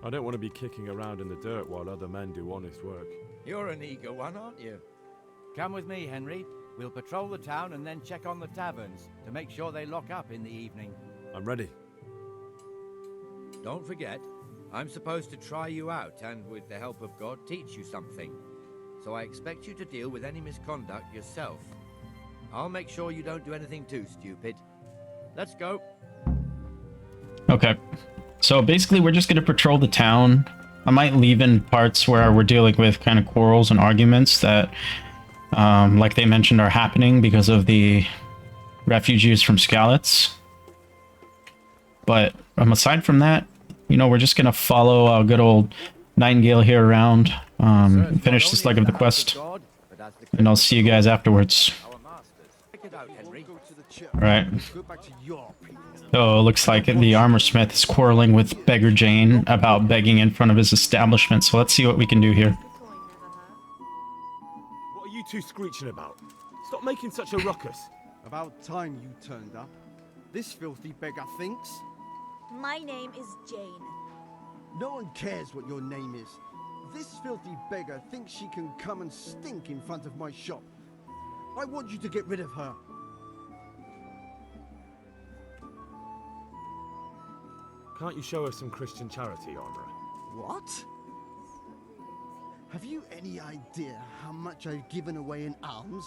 I don't want to be kicking around in the dirt while other men do honest work. You're an eager one, aren't you? Come with me, Henry. We'll patrol the town and then check on the taverns to make sure they lock up in the evening. I'm ready. Don't forget, I'm supposed to try you out and, with the help of God, teach you something. So I expect you to deal with any misconduct yourself. I'll make sure you don't do anything too stupid. Let's go. Okay. So basically we're just going to patrol the town. I might leave in parts where we're dealing with kind of quarrels and arguments that, like they mentioned, are happening because of the refugees from Skalitz. But aside from that, you know, we're just going to follow good old Nightingale here around, finish this leg of the quest, and I'll see you guys afterwards. Alright. So it looks like the armor smith is quarreling with Beggar Jane about begging in front of his establishment, so let's see what we can do here. What are you two screeching about? Stop making such a ruckus. About time you turned up. This filthy beggar thinks. My name is Jane. No one cares what your name is. This filthy beggar thinks she can come and stink in front of my shop. I want you to get rid of her. Can't you show us some Christian charity, Armorer? What? Have you any idea how much I've given away in alms,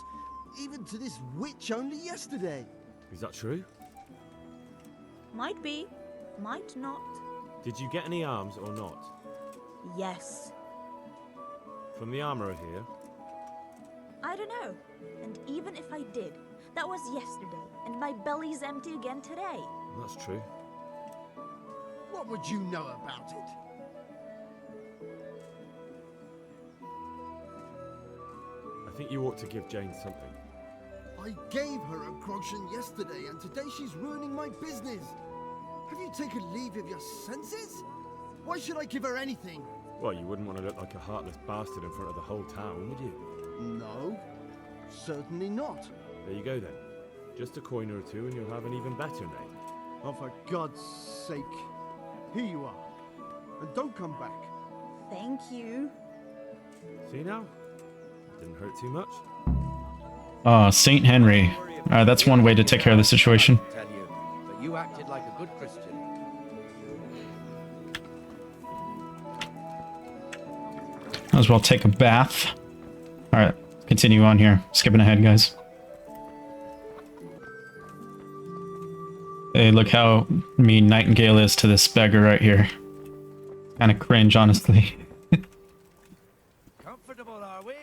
even to this witch only yesterday? Is that true? Might be, might not. Did you get any alms or not? Yes. From the armourer here? I don't know. And even if I did, that was yesterday, and my belly's empty again today. That's true. What would you know about it? I think you ought to give Jane something. I gave her a groschen yesterday, and today she's ruining my business. Have you taken leave of your senses? Why should I give her anything? Well, you wouldn't want to look like a heartless bastard in front of the whole town, would you? No, certainly not. There you go then. Just a coin or two and you'll have an even better name. Oh, for God's sake. Here you are. And don't come back. Thank you. See now? Didn't hurt too much. Saint Henry. That's one way to take care of the situation. Tell you, but you acted like a good Christian. Might as well take a bath. Alright, continue on here. Skipping ahead, guys. Hey, look how mean Nightingale is to this beggar right here. Kind of cringe, honestly. Comfortable, are we?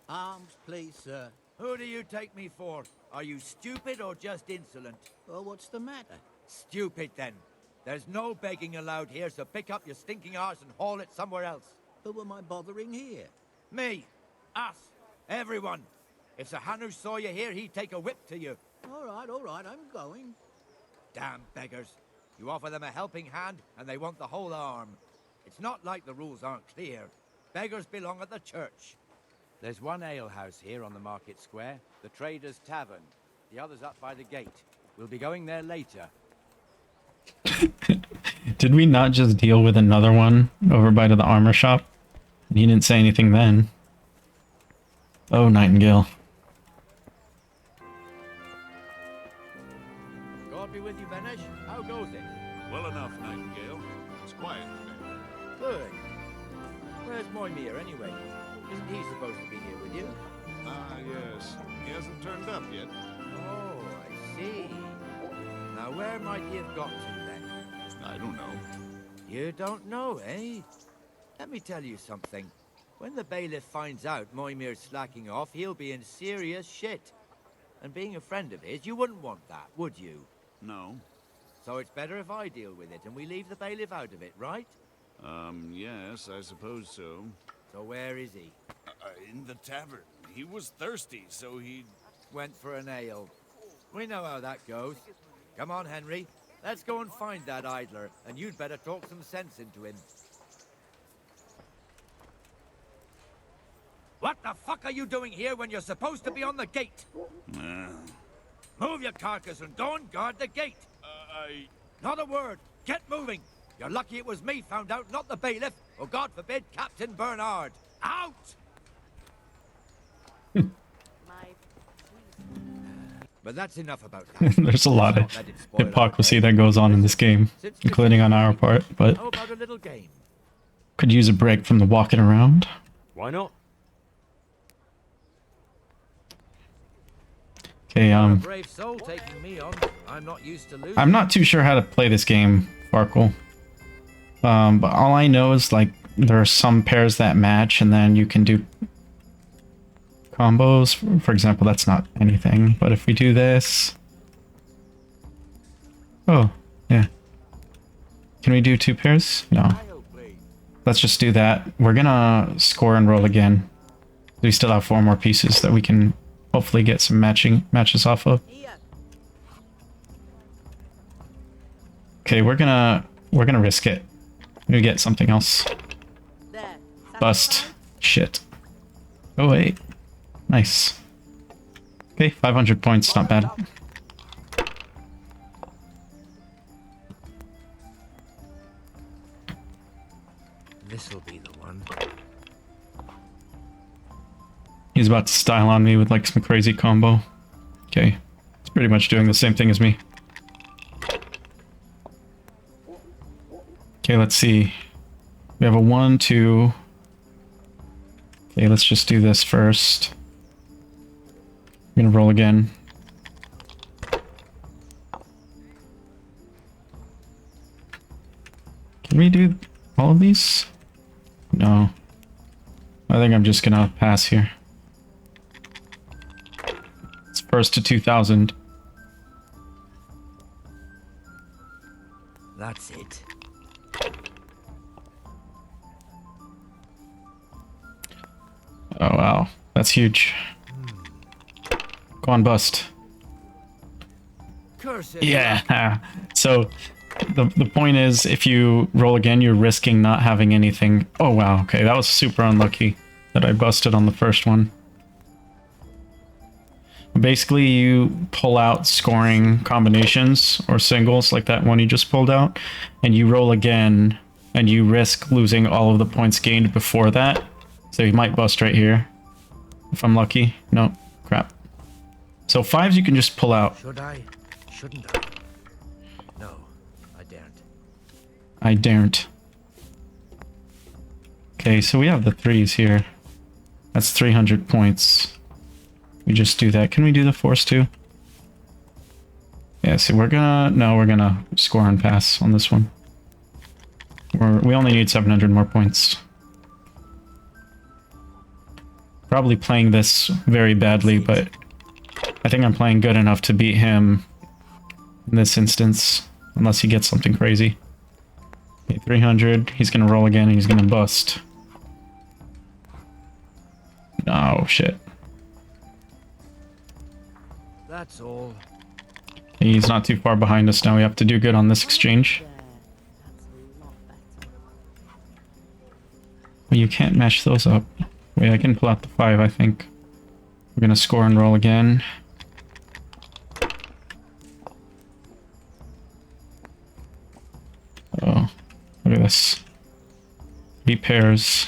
Arms, please, sir. Who do you take me for? Are you stupid or just insolent? Well, what's the matter? Stupid, then. There's no begging allowed here, so pick up your stinking arse and haul it somewhere else. Who am I bothering here? Me. Us. Everyone. If Sir Hanu saw you here, he'd take a whip to you. All right, I'm going. Damn beggars. You offer them a helping hand, and they want the whole arm. It's not like the rules aren't clear. Beggars belong at the church. There's one alehouse here on the market square, the Trader's Tavern. The other's up by the gate. We'll be going there later. Did we not just deal with another one over by the armor shop? And he didn't say anything then. Oh, Nightingale. God be with you, Benesh. How goes it? Well enough, Nightingale. It's quiet today. Good. Where's Moimir, anyway? Isn't he supposed to be here with you? Ah, yes. He hasn't turned up yet. Oh, I see. Now, where might he have got to, then? I don't know. You don't know, eh? Let me tell you something. When the bailiff finds out Moimir's slacking off, he'll be in serious shit. And being a friend of his, you wouldn't want that, would you? No. So it's better if I deal with it and we leave the bailiff out of it, right? Yes, I suppose so. So where is he? In the tavern. He was thirsty, so he went for an ale. We know how that goes. Come on, Henry. Let's go and find that idler, and you'd better talk some sense into him. What the fuck are you doing here when you're supposed to be on the gate? Move your carcass and go and guard the gate. Not a word. Get moving. You're lucky it was me found out, not the bailiff, or God forbid, Captain Bernard. Out! But that's enough about that. There's a lot of hypocrisy that goes on in this game, including on our part, but How about a little game? could use a break from the walking around. Why not? Okay, Brave soul taking me on. I'm not used to losing. I'm not too sure how to play this game, Farkle. But all I know is, like, there are some pairs that match, and then you can do combos. For example, that's not anything, but if we do this... Oh, yeah. Can we do two pairs? No. Let's just do that. We're gonna score and roll again. We still have 4 more pieces that we can hopefully get some matches off of. Okay, we're gonna risk it. Maybe get something else. Bust. Shit. Oh wait. Nice. Okay, 500 points, not bad. This'll be the one. He's about to style on me with like some crazy combo. Okay. It's pretty much doing the same thing as me. Okay, let's see. We have a 1, 2. Okay, let's just do this first. I'm gonna roll again. Can we do all of these? No. I think I'm just gonna pass here. It's first to 2,000. That's it. Oh wow, that's huge. Go on, bust. Curse it. Yeah. So the point is, if you roll again, you're risking not having anything. Oh wow, okay, that was super unlucky that I busted on the first one. Basically, you pull out scoring combinations or singles like that one you just pulled out, and you roll again, and you risk losing all of the points gained before that. So you might bust right here, if I'm lucky. No, crap. So 5s you can just pull out. Should I? Shouldn't I? No, I daren't. I daren't. Okay, so we have the 3s here. That's 300 points. We just do that. Can we do the 4s too? Yeah, so we're gonna score and pass on this one. We only need 700 more points. Probably playing this very badly, but I think I'm playing good enough to beat him in this instance, unless he gets something crazy. Okay, 300. He's gonna roll again and he's gonna bust. Oh, shit. That's all. He's not too far behind us now. We have to do good on this exchange. Well, you can't mash those up. Wait, I can pull out the 5, I think. We're gonna score and roll again. Oh, look at this. 3 pairs.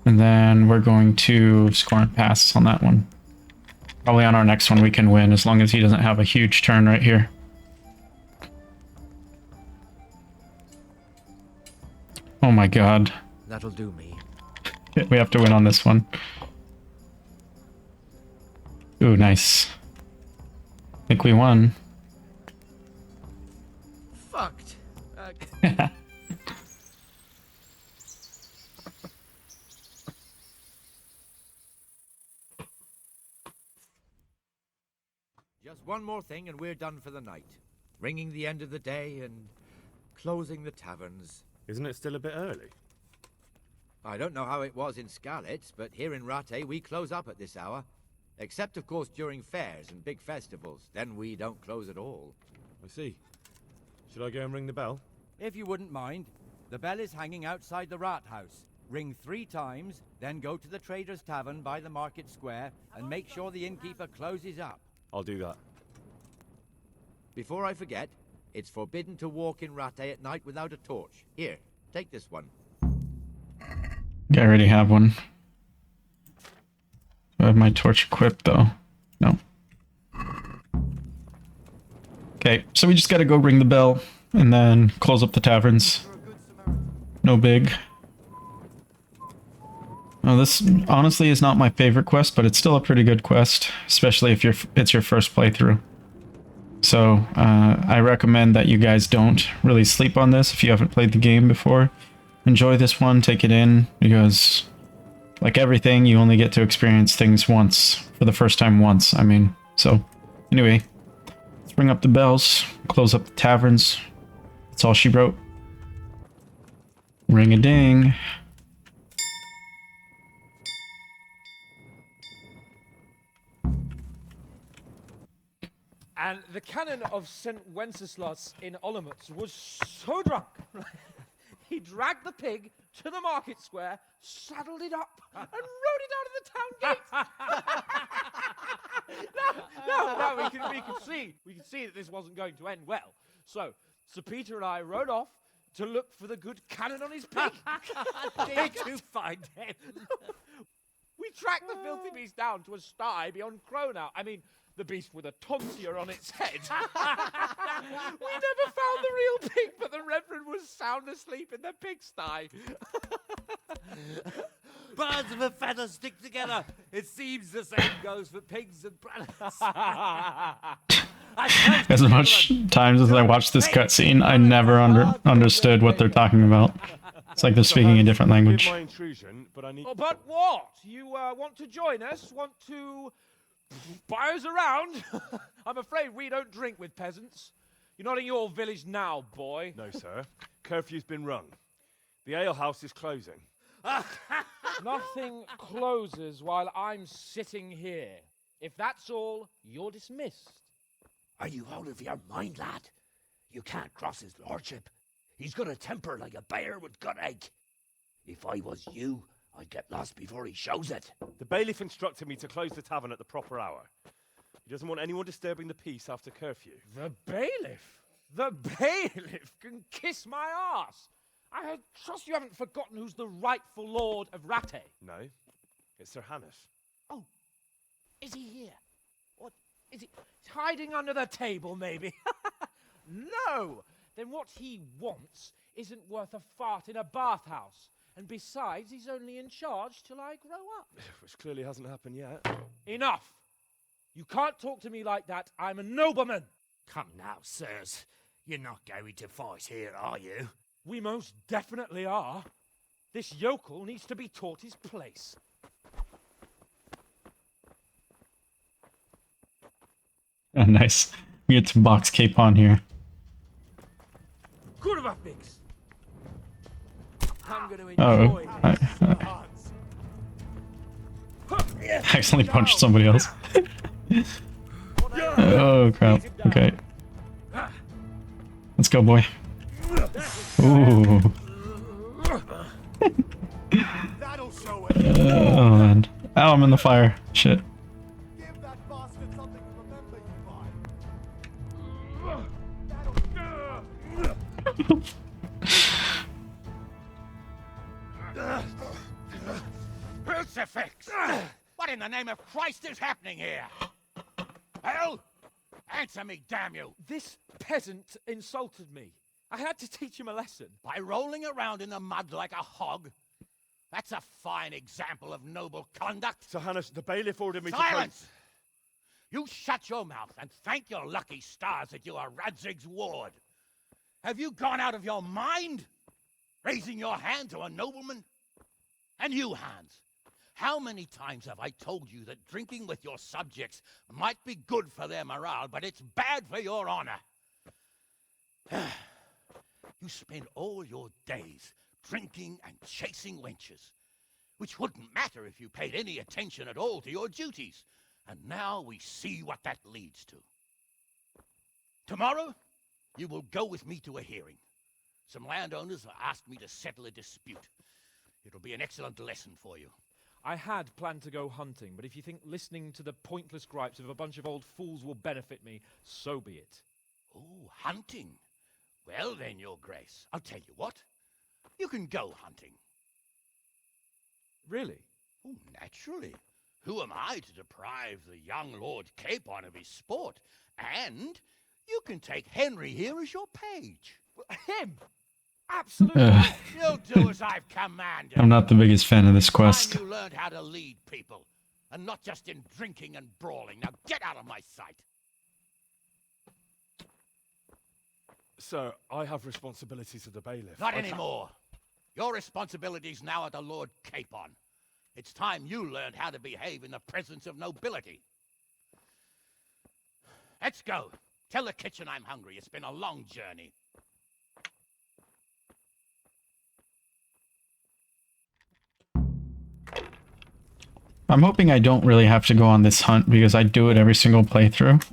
And then we're going to score and pass on that one. Probably on our next one we can win, as long as he doesn't have a huge turn right here. Oh my god. That'll do me. We have to win on this one. Ooh, nice. I think we won. Fucked. Just one more thing and we're done for the night. Ringing the end of the day and closing the taverns. Isn't it still a bit early? I don't know how it was in Skalitz, but here in Rattay we close up at this hour. Except, of course, during fairs and big festivals. Then we don't close at all. I see. Should I go and ring the bell? If you wouldn't mind, the bell is hanging outside the Rathaus. Ring 3 times, then go to the Trader's Tavern by the Market Square and make sure the innkeeper closes up. I'll do that. Before I forget, it's forbidden to walk in Rattay at night without a torch. Here, take this one. I already have one. I have my torch equipped though. No. Okay, so we just gotta go ring the bell and then close up the taverns. No big. Oh, this honestly is not my favorite quest, but it's still a pretty good quest, especially if it's your first playthrough. So I recommend that you guys don't really sleep on this if you haven't played the game before. Enjoy this one, take it in, because like everything, you only get to experience things once, for the first time once, I mean. So anyway, let's ring up the bells, close up the taverns. That's all she wrote. Ring-a-ding. And the canon of St. Wenceslas in Olomouc was so drunk, he dragged the pig to the market square, saddled it up, and rode it out of the town gate. No, we can see that this wasn't going to end well. So, Sir Peter and I rode off to look for the good canon on his pig. Did you find him? We tracked the filthy beast down to a sty beyond Cronau. I mean, the beast with a tonsure on its head. We never found the real pig, but the Reverend was sound asleep in the pigsty. Birds of a feather stick together. It seems the same goes for pigs and brothers. As much times as I watched this cutscene, I never understood what they're talking about. It's like they're speaking a different language. My intrusion, but I need. Oh, but what? You want to join us? Want to buy us around? I'm afraid we don't drink with peasants. You're not in your village now, boy. No, sir. Curfew's been rung. The alehouse is closing. Nothing closes while I'm sitting here. If that's all, you're dismissed. Are you out of your mind, lad? You can't cross his lordship. He's got a temper like a bear with gut ache. If I was you, I'd get lost before he shows it. The bailiff instructed me to close the tavern at the proper hour. He doesn't want anyone disturbing the peace after curfew. The bailiff? The bailiff can kiss my arse. I trust you haven't forgotten who's the rightful lord of Rattay. No, it's Sir Hannes. Oh, is he here? What is he? He's hiding under the table, maybe? No! Then what he wants isn't worth a fart in a bathhouse. And besides, he's only in charge till I grow up. Which clearly hasn't happened yet. Enough! You can't talk to me like that. I'm a nobleman. Come now, sirs. You're not going to fight here, are you? We most definitely are. This yokel needs to be taught his place. Oh, nice. We get to box Capon here. Kurwa fix. I'm going to Oh, enjoy I accidentally punched somebody else. Oh crap. Okay. Let's go, boy. Ooh. Oh man. Ow, I'm in the fire. Shit. Crucifix! What in the name of Christ is happening here? Hell? Answer me, damn you! This peasant insulted me. I had to teach him a lesson. By rolling around in the mud like a hog? That's a fine example of noble conduct. Sir Hannes, the bailiff ordered me Silence! You shut your mouth and thank your lucky stars that you are Radzig's ward. Have you gone out of your mind? Raising your hand to a nobleman? And you, Hans, how many times have I told you that drinking with your subjects might be good for their morale, but it's bad for your honor? You spend all your days drinking and chasing wenches, which wouldn't matter if you paid any attention at all to your duties. And now we see what that leads to. Tomorrow, you will go with me to a hearing. Some landowners have asked me to settle a dispute. It'll be an excellent lesson for you. I had planned to go hunting, but if you think listening to the pointless gripes of a bunch of old fools will benefit me, so be it. Oh, hunting. Well then, Your Grace, I'll tell you what. You can go hunting. Really? Oh, naturally. Who am I to deprive the young Lord Capon of his sport? And you can take Henry here as your page. Him? Absolutely. You'll do as I've commanded. I'm not the biggest fan of this quest. You learned how to lead people, and not just in drinking and brawling. Now get out of my sight. Sir, I have responsibilities to the bailiff. Not anymore. Your responsibilities now are the Lord Capon. It's time you learned how to behave in the presence of nobility. Let's go. Tell the kitchen I'm hungry. It's been a long journey. I'm hoping I don't really have to go on this hunt because I do it every single playthrough.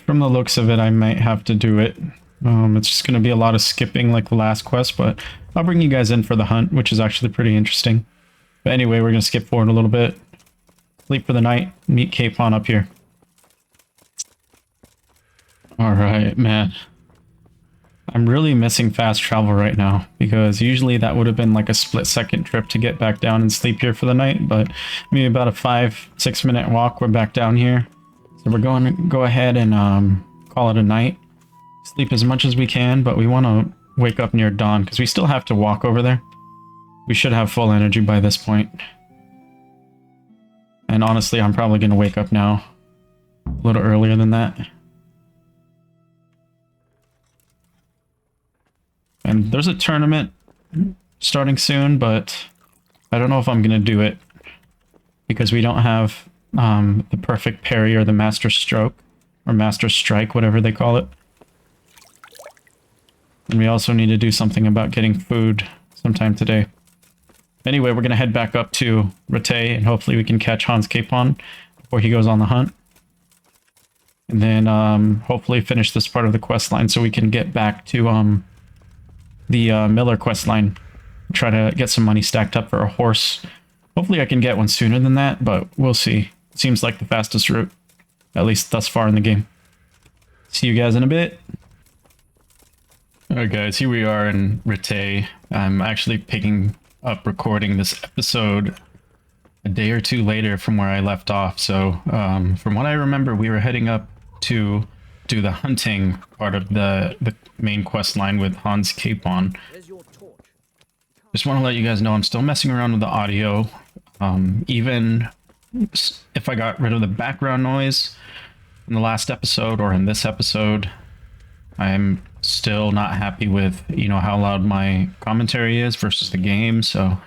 From the looks of it, I might have to do it. It's just going to be a lot of skipping like the last quest, but I'll bring you guys in for the hunt, which is actually pretty interesting. But anyway, we're going to skip forward a little bit. Sleep for the night, meet Capon up here. Alright, man. I'm really missing fast travel right now, because usually that would have been like a split-second trip to get back down and sleep here for the night, but maybe about a 5-6 minute walk, we're back down here. So we're going to go ahead and call it a night. Sleep as much as we can, but we want to wake up near dawn, because we still have to walk over there. We should have full energy by this point. And honestly, I'm probably going to wake up now. a little earlier than that. And there's a tournament starting soon, but I don't know if I'm going to do it because we don't have the perfect parry or the master stroke or master strike, whatever they call it. And we also need to do something about getting food sometime today. Anyway, we're going to head back up to Rattay and hopefully we can catch Hans Capon before he goes on the hunt. And then hopefully finish this part of the quest line so we can get back to the Miller quest line. Try to get some money stacked up for a horse. Hopefully I can get one sooner than that, but we'll see. It seems like the fastest route, at least thus far in the game. See you guys in a bit. Alright guys, here we are in Rattay. I'm actually picking up recording this episode a day or two later from where I left off. So from what I remember, we were heading up to do the hunting part of the main quest line with Hans Capon. Just want to let you guys know I'm still messing around with the audio. Even if I got rid of the background noise in the last episode or in this episode, I'm still not happy with, you know, how loud my commentary is versus the game. So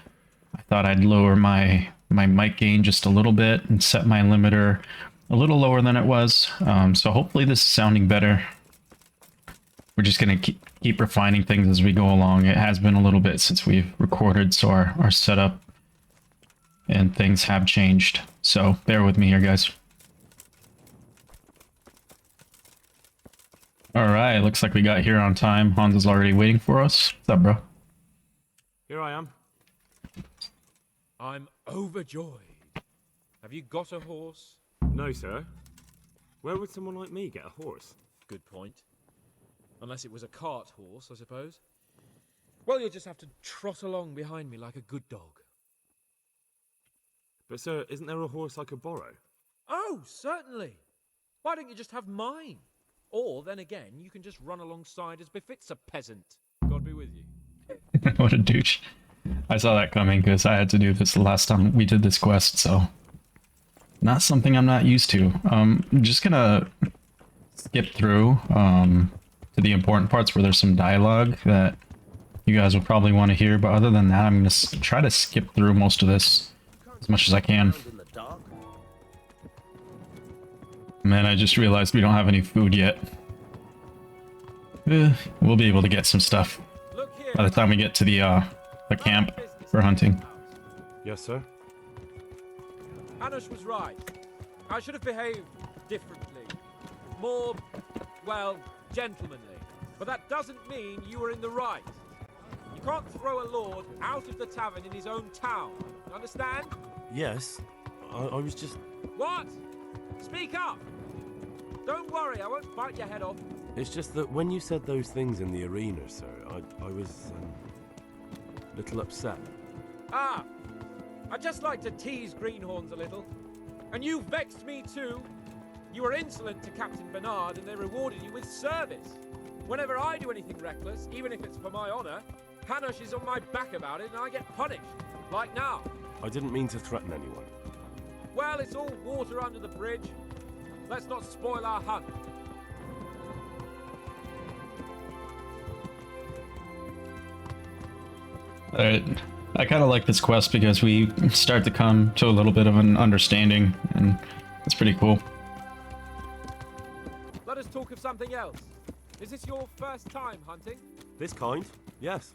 I thought I'd lower my mic gain just a little bit and set my limiter a little lower than it was. So hopefully this is sounding better. We're just going to keep refining things as we go along. It has been a little bit since we've recorded, so our setup and things have changed. So bear with me here, guys. Alright, looks like we got here on time. Hans is already waiting for us. What's up, bro? Here I am. I'm overjoyed. Have you got a horse? No, sir. Where would someone like me get a horse? Good point. Unless it was a cart horse, I suppose. Well, you'll just have to trot along behind me like a good dog. But, sir, isn't there a horse I could borrow? Oh, certainly. Why don't you just have mine? Or, then again, you can just run alongside as befits a peasant. God be with you. What a douche. I saw that coming because I had to do this the last time we did this quest, so... Not something I'm not used to. I'm just gonna skip through to the important parts where there's some dialogue that you guys will probably want to hear, but other than that, I'm gonna try to skip through most of this as much as I can. Man, I just realized we don't have any food yet. We'll be able to get some stuff by the time we get to the camp for hunting. Yes, sir. Hanush was right. I should have behaved differently. More, well, gentlemanly. But that doesn't mean you were in the right. You can't throw a lord out of the tavern in his own town. Understand? Yes. I was just... What? Speak up! Don't worry, I won't bite your head off. It's just that when you said those things in the arena, sir, I was a little upset. Ah! I just like to tease greenhorns a little. And you vexed me too. You were insolent to Captain Bernard and they rewarded you with service. Whenever I do anything reckless, even if it's for my honor, Hanush is on my back about it and I get punished. Like now. I didn't mean to threaten anyone. Well, it's all water under the bridge. Let's not spoil our hunt. Alright, I kind of like this quest because we start to come to a little bit of an understanding, and it's pretty cool. Let us talk of something else. Is this your first time hunting? This kind? Yes.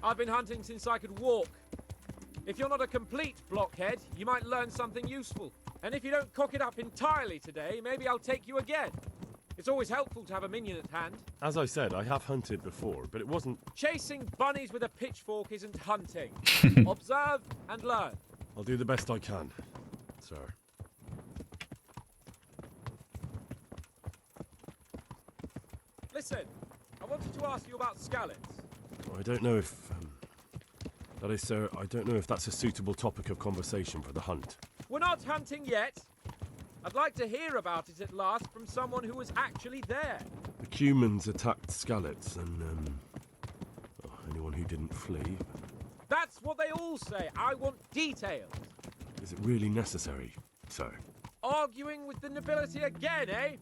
I've been hunting since I could walk. If you're not a complete blockhead, you might learn something useful. And if you don't cock it up entirely today, maybe I'll take you again. It's always helpful to have a minion at hand. As I said, I have hunted before, but it wasn't... Chasing bunnies with a pitchfork isn't hunting. Observe and learn. I'll do the best I can, sir. Listen, I wanted to ask you about scallops. I don't know if... that is, sir, I don't know if that's a suitable topic of conversation for the hunt. We're not hunting yet. I'd like to hear about it at last from someone who was actually there. The Cumans attacked Scallops and, anyone who didn't flee. That's what they all say. I want details. Is it really necessary, sir? Arguing with the nobility again, eh?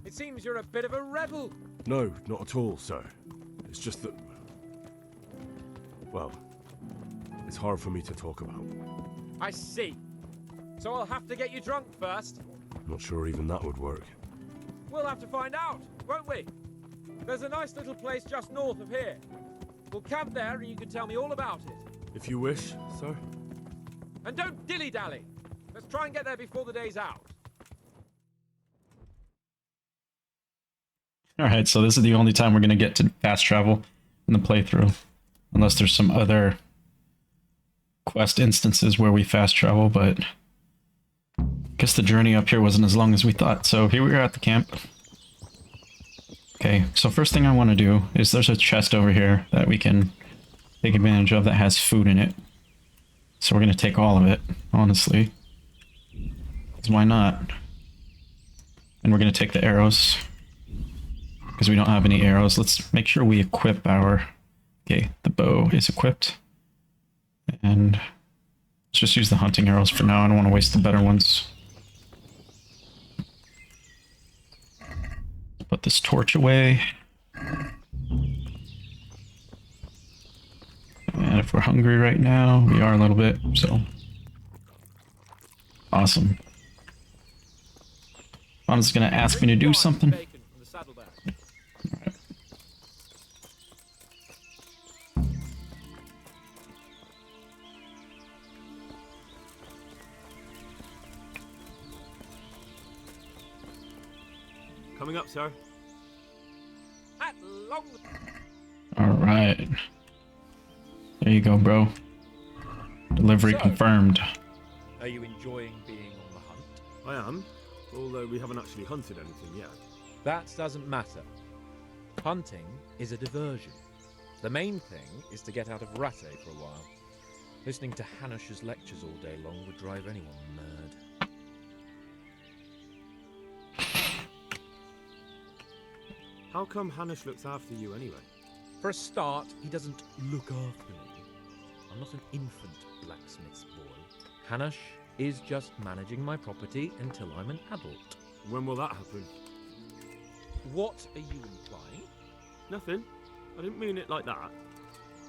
It seems you're a bit of a rebel. No, not at all, sir. It's just that... well, it's hard for me to talk about. I see. So I'll have to get you drunk first. Not sure even that would work. We'll have to find out, won't we? There's a nice little place just north of here. We'll camp there and you can tell me all about it. If you wish, sir. And don't dilly-dally. Let's try and get there before the day's out. Alright, so this is the only time we're going to get to fast travel in the playthrough. Unless there's some other quest instances where we fast travel, but I guess the journey up here wasn't as long as we thought. So here we are at the camp. Okay, so first thing I want to do is there's a chest over here that we can take advantage of that has food in it. So we're going to take all of it, honestly. 'Cause why not? And we're going to take the arrows. Because we don't have any arrows. Let's make sure we equip our... Okay, the bow is equipped. And let's just use the hunting arrows for now. I don't want to waste the better ones. Put this torch away. And if we're hungry right now, we are a little bit, so... Awesome. Mom's gonna ask me to do something. Coming up, sir. At long... Alright. There you go, bro. Delivery confirmed. Are you enjoying being on the hunt? I am, although we haven't actually hunted anything yet. That doesn't matter. Hunting is a diversion. The main thing is to get out of Ratte for a while. Listening to Hanush's lectures all day long would drive anyone mad. How come Hanush looks after you anyway? For a start, he doesn't look after me. I'm not an infant blacksmith's boy. Hanush is just managing my property until I'm an adult. When will that happen? What are you implying? Nothing. I didn't mean it like that.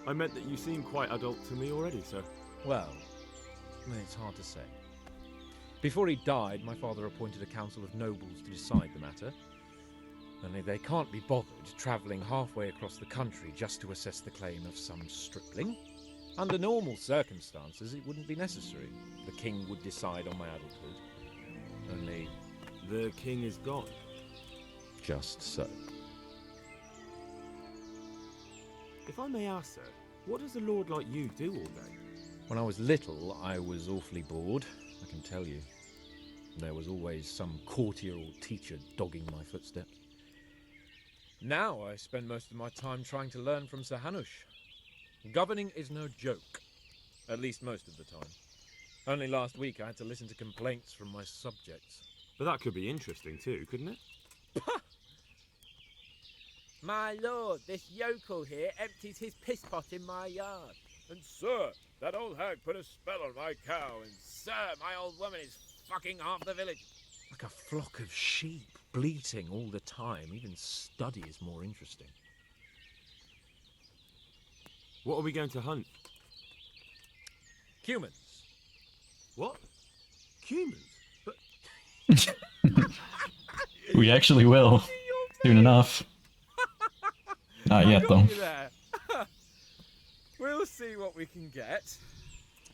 I meant that you seem quite adult to me already, sir. Well, it's hard to say. Before he died, my father appointed a council of nobles to decide the matter. Only they can't be bothered travelling halfway across the country just to assess the claim of some stripling. Under normal circumstances, it wouldn't be necessary. The king would decide on my adulthood. Only... The king is gone. Just so. If I may ask, sir, what does a lord like you do all day? When I was little, I was awfully bored, I can tell you. There was always some courtier or teacher dogging my footsteps. Now I spend most of my time trying to learn from Sir Hanush. Governing is no joke, at least most of the time. Only last week I had to listen to complaints from my subjects. But that could be interesting too, couldn't it? My lord, this yokel here empties his piss pot in my yard. And sir, that old hag put a spell on my cow, and Sir, my old woman is fucking half the village. Like a flock of sheep, bleating all the time. Even study is more interesting. What are we going to hunt? Humans. What? Humans? But... We actually will. Soon enough. Not yet, though. We'll see what we can get.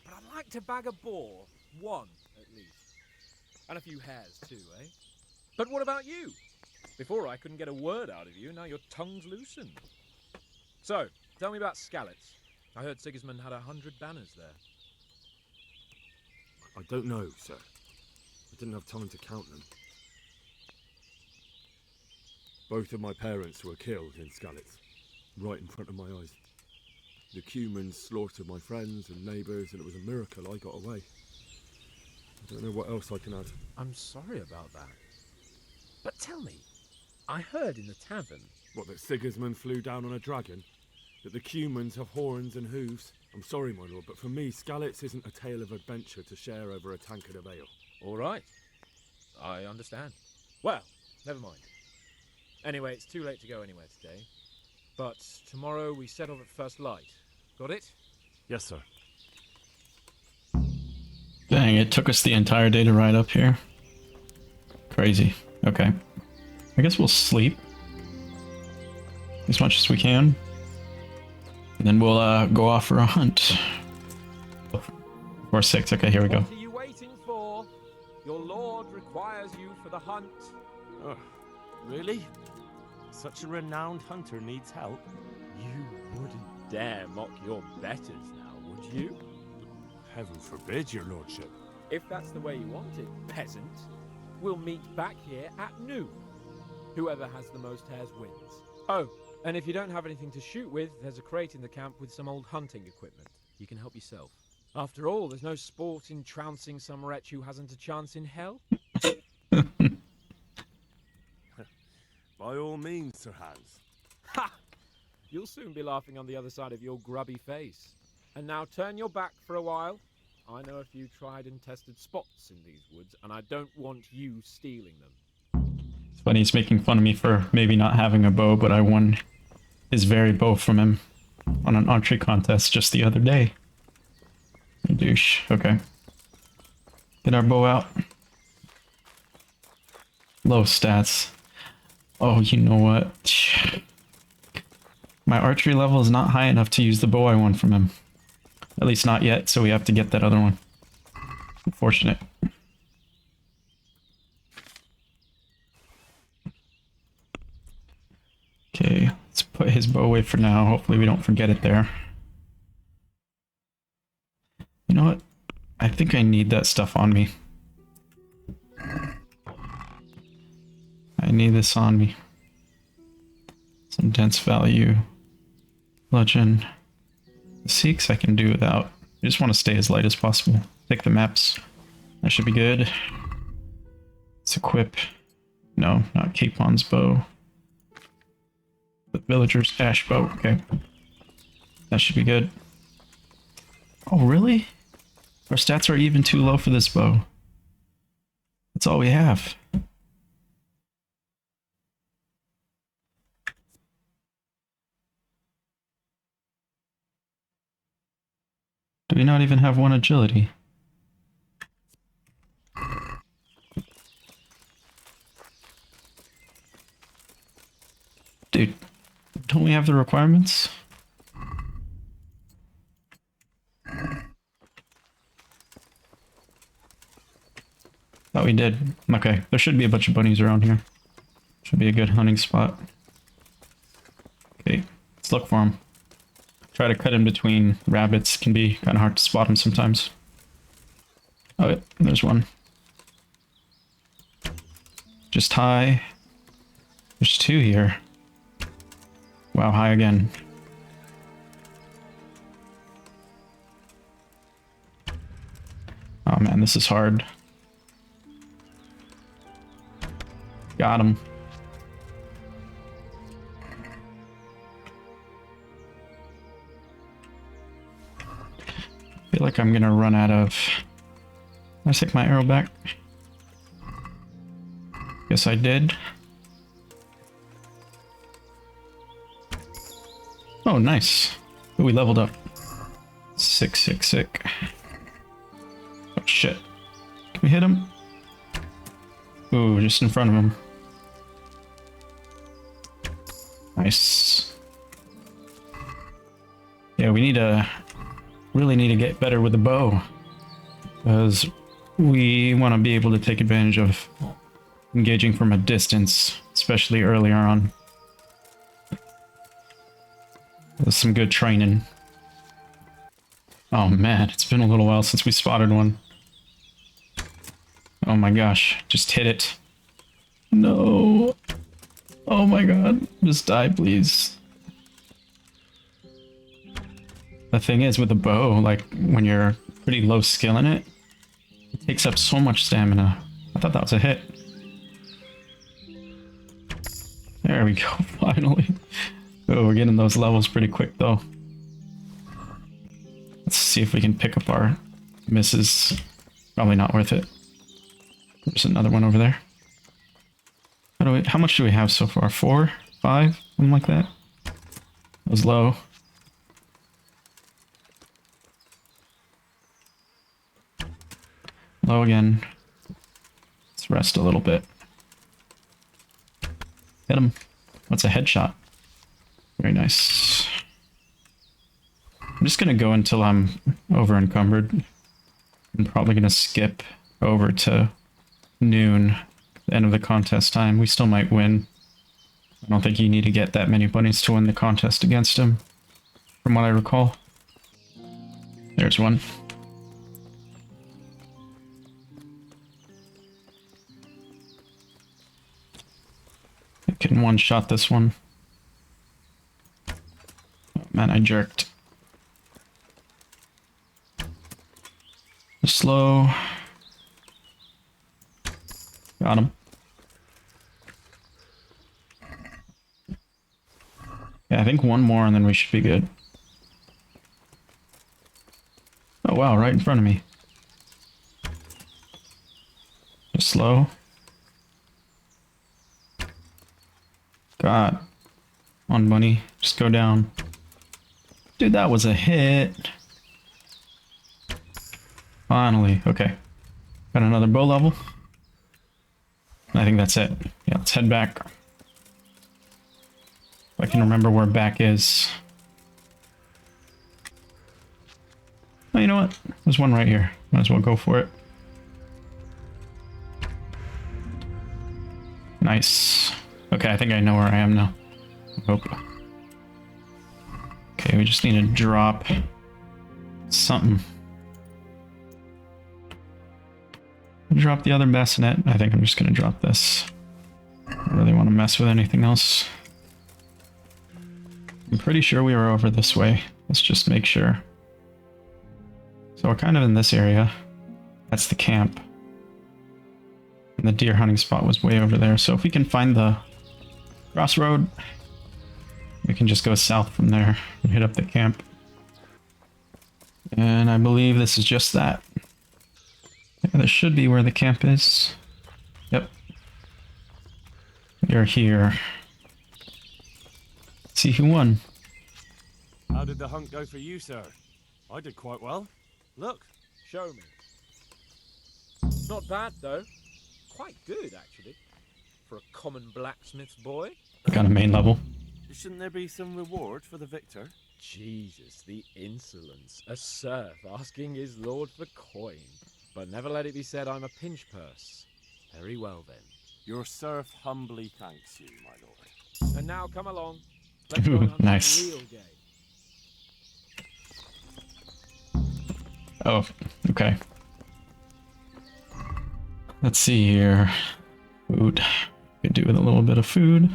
But I'd like to bag a boar. One, at least. And a few hares, too, eh? But what about you? Before I couldn't get a word out of you, now your tongue's loosened. So, tell me about Skalitz. I heard Sigismund had 100 banners there. I don't know, sir. I didn't have time to count them. Both of my parents were killed in Skalitz, right in front of my eyes. The Cumans slaughtered my friends and neighbours, and it was a miracle I got away. I don't know what else I can add. I'm sorry about that. But tell me, I heard in the tavern... What, that Sigismund flew down on a dragon? That the Cumans have horns and hooves? I'm sorry, my lord, but for me, Skalitz isn't a tale of adventure to share over a tankard of ale. All right. I understand. Well, never mind. Anyway, it's too late to go anywhere today. But tomorrow we set off at first light. Got it? Yes, sir. Dang, it took us the entire day to ride up here. Crazy. Okay. I guess we'll sleep as much as we can. And then we'll go off for a hunt. 4-6. Okay, here we go. What are you waiting for? Your lord requires you for the hunt. Oh, really? Such a renowned hunter needs help? You wouldn't dare mock your betters now, would you? Heaven forbid, your lordship. If that's the way you want it, peasant, we'll meet back here at noon. Whoever has the most hares wins. Oh, and if you don't have anything to shoot with, there's a crate in the camp with some old hunting equipment. You can help yourself. After all, there's no sport in trouncing some wretch who hasn't a chance in hell. By all means, Sir Hans. Ha! You'll soon be laughing on the other side of your grubby face. And now turn your back for a while. I know a few tried and tested spots in these woods, and I don't want you stealing them. It's funny, he's making fun of me for maybe not having a bow, but I won his very bow from him on an archery contest just the other day. Douche. Okay. Get our bow out. Low stats. Oh, you know what? My archery level is not high enough to use the bow I won from him. At least not yet, so we have to get that other one. Unfortunate. Okay, let's put his bow away for now. Hopefully we don't forget it there. You know what? I think I need that stuff on me. I need this on me. Some dense value. Bludgeon. The Sikhs I can do without. I just want to stay as light as possible. Take the maps. That should be good. Let's equip. No, not Capon's bow. The villager's ash bow. Okay. That should be good. Oh, really? Our stats are even too low for this bow. That's all we have. Do we not even have one agility? Dude, don't we have the requirements? Thought we did. Okay, there should be a bunch of bunnies around here. Should be a good hunting spot. Okay, let's look for them. Try to cut in between rabbits. Can be kind of hard to spot them sometimes. Oh, yeah, there's one. Just high. There's two here. Wow, high again. Oh man, this is hard. Got him. I feel like I'm gonna run out of... Did I take my arrow back? Guess I did. Oh, nice. Ooh, we leveled up. Sick, sick, sick. Oh, shit. Can we hit him? Ooh, just in front of him. Nice. Yeah, we need to... really need to get better with the bow. Because we want to be able to take advantage of engaging from a distance, especially earlier on. There's some good training. Oh man, it's been a little while since we spotted one. Oh my gosh, just hit it. No. Oh my god, just die please. The thing is with the bow, like when you're pretty low skill in it, it takes up so much stamina. I thought that was a hit. There we go, finally. Oh, we're getting those levels pretty quick though. Let's see if we can pick up our misses. Probably not worth it. There's another one over there. How much do we have so far? 4? 5? Something like that? That was low. Low again. Let's rest a little bit. Hit him. That's a headshot. Very nice. I'm just gonna go until I'm over encumbered. I'm probably gonna skip over to noon, the end of the contest time. We still might win. I don't think you need to get that many bunnies to win the contest against him, from what I recall. There's one. I can one-shot this one. Oh, man, I jerked. Slow. Got him. Yeah, I think one more and then we should be good. Oh wow, right in front of me. Just slow. God. On bunny. Just go down. Dude, that was a hit. Finally. Okay. Got another bow level. I think that's it. Yeah, let's head back. If I can remember where back is. Oh, you know what? There's one right here. Might as well go for it. Nice. Okay, I think I know where I am now. I hope. Okay, we just need to drop something. Drop the other bassinet. I think I'm just gonna drop this. I don't really want to mess with anything else. I'm pretty sure we were over this way. Let's just make sure. So we're kind of in this area. That's the camp. And the deer hunting spot was way over there. So if we can find the crossroad, we can just go south from there and hit up the camp. And I believe this is just that. Yeah, this should be where the camp is. Yep. You're here. Let's see who won. How did the hunt go for you, sir? I did quite well. Look. Show me. Not bad, though. Quite good, actually. For a common blacksmith's boy. Got a main level. Shouldn't there be some reward for the victor? Jesus, the insolence. A serf asking his lord for coin. But never let it be said I'm a pinch purse. Very well, then. Your serf humbly thanks you, my lord. And now come along. Let's go on nice. some real game. Oh, okay. Let's see here. Food. Could do with a little bit of food.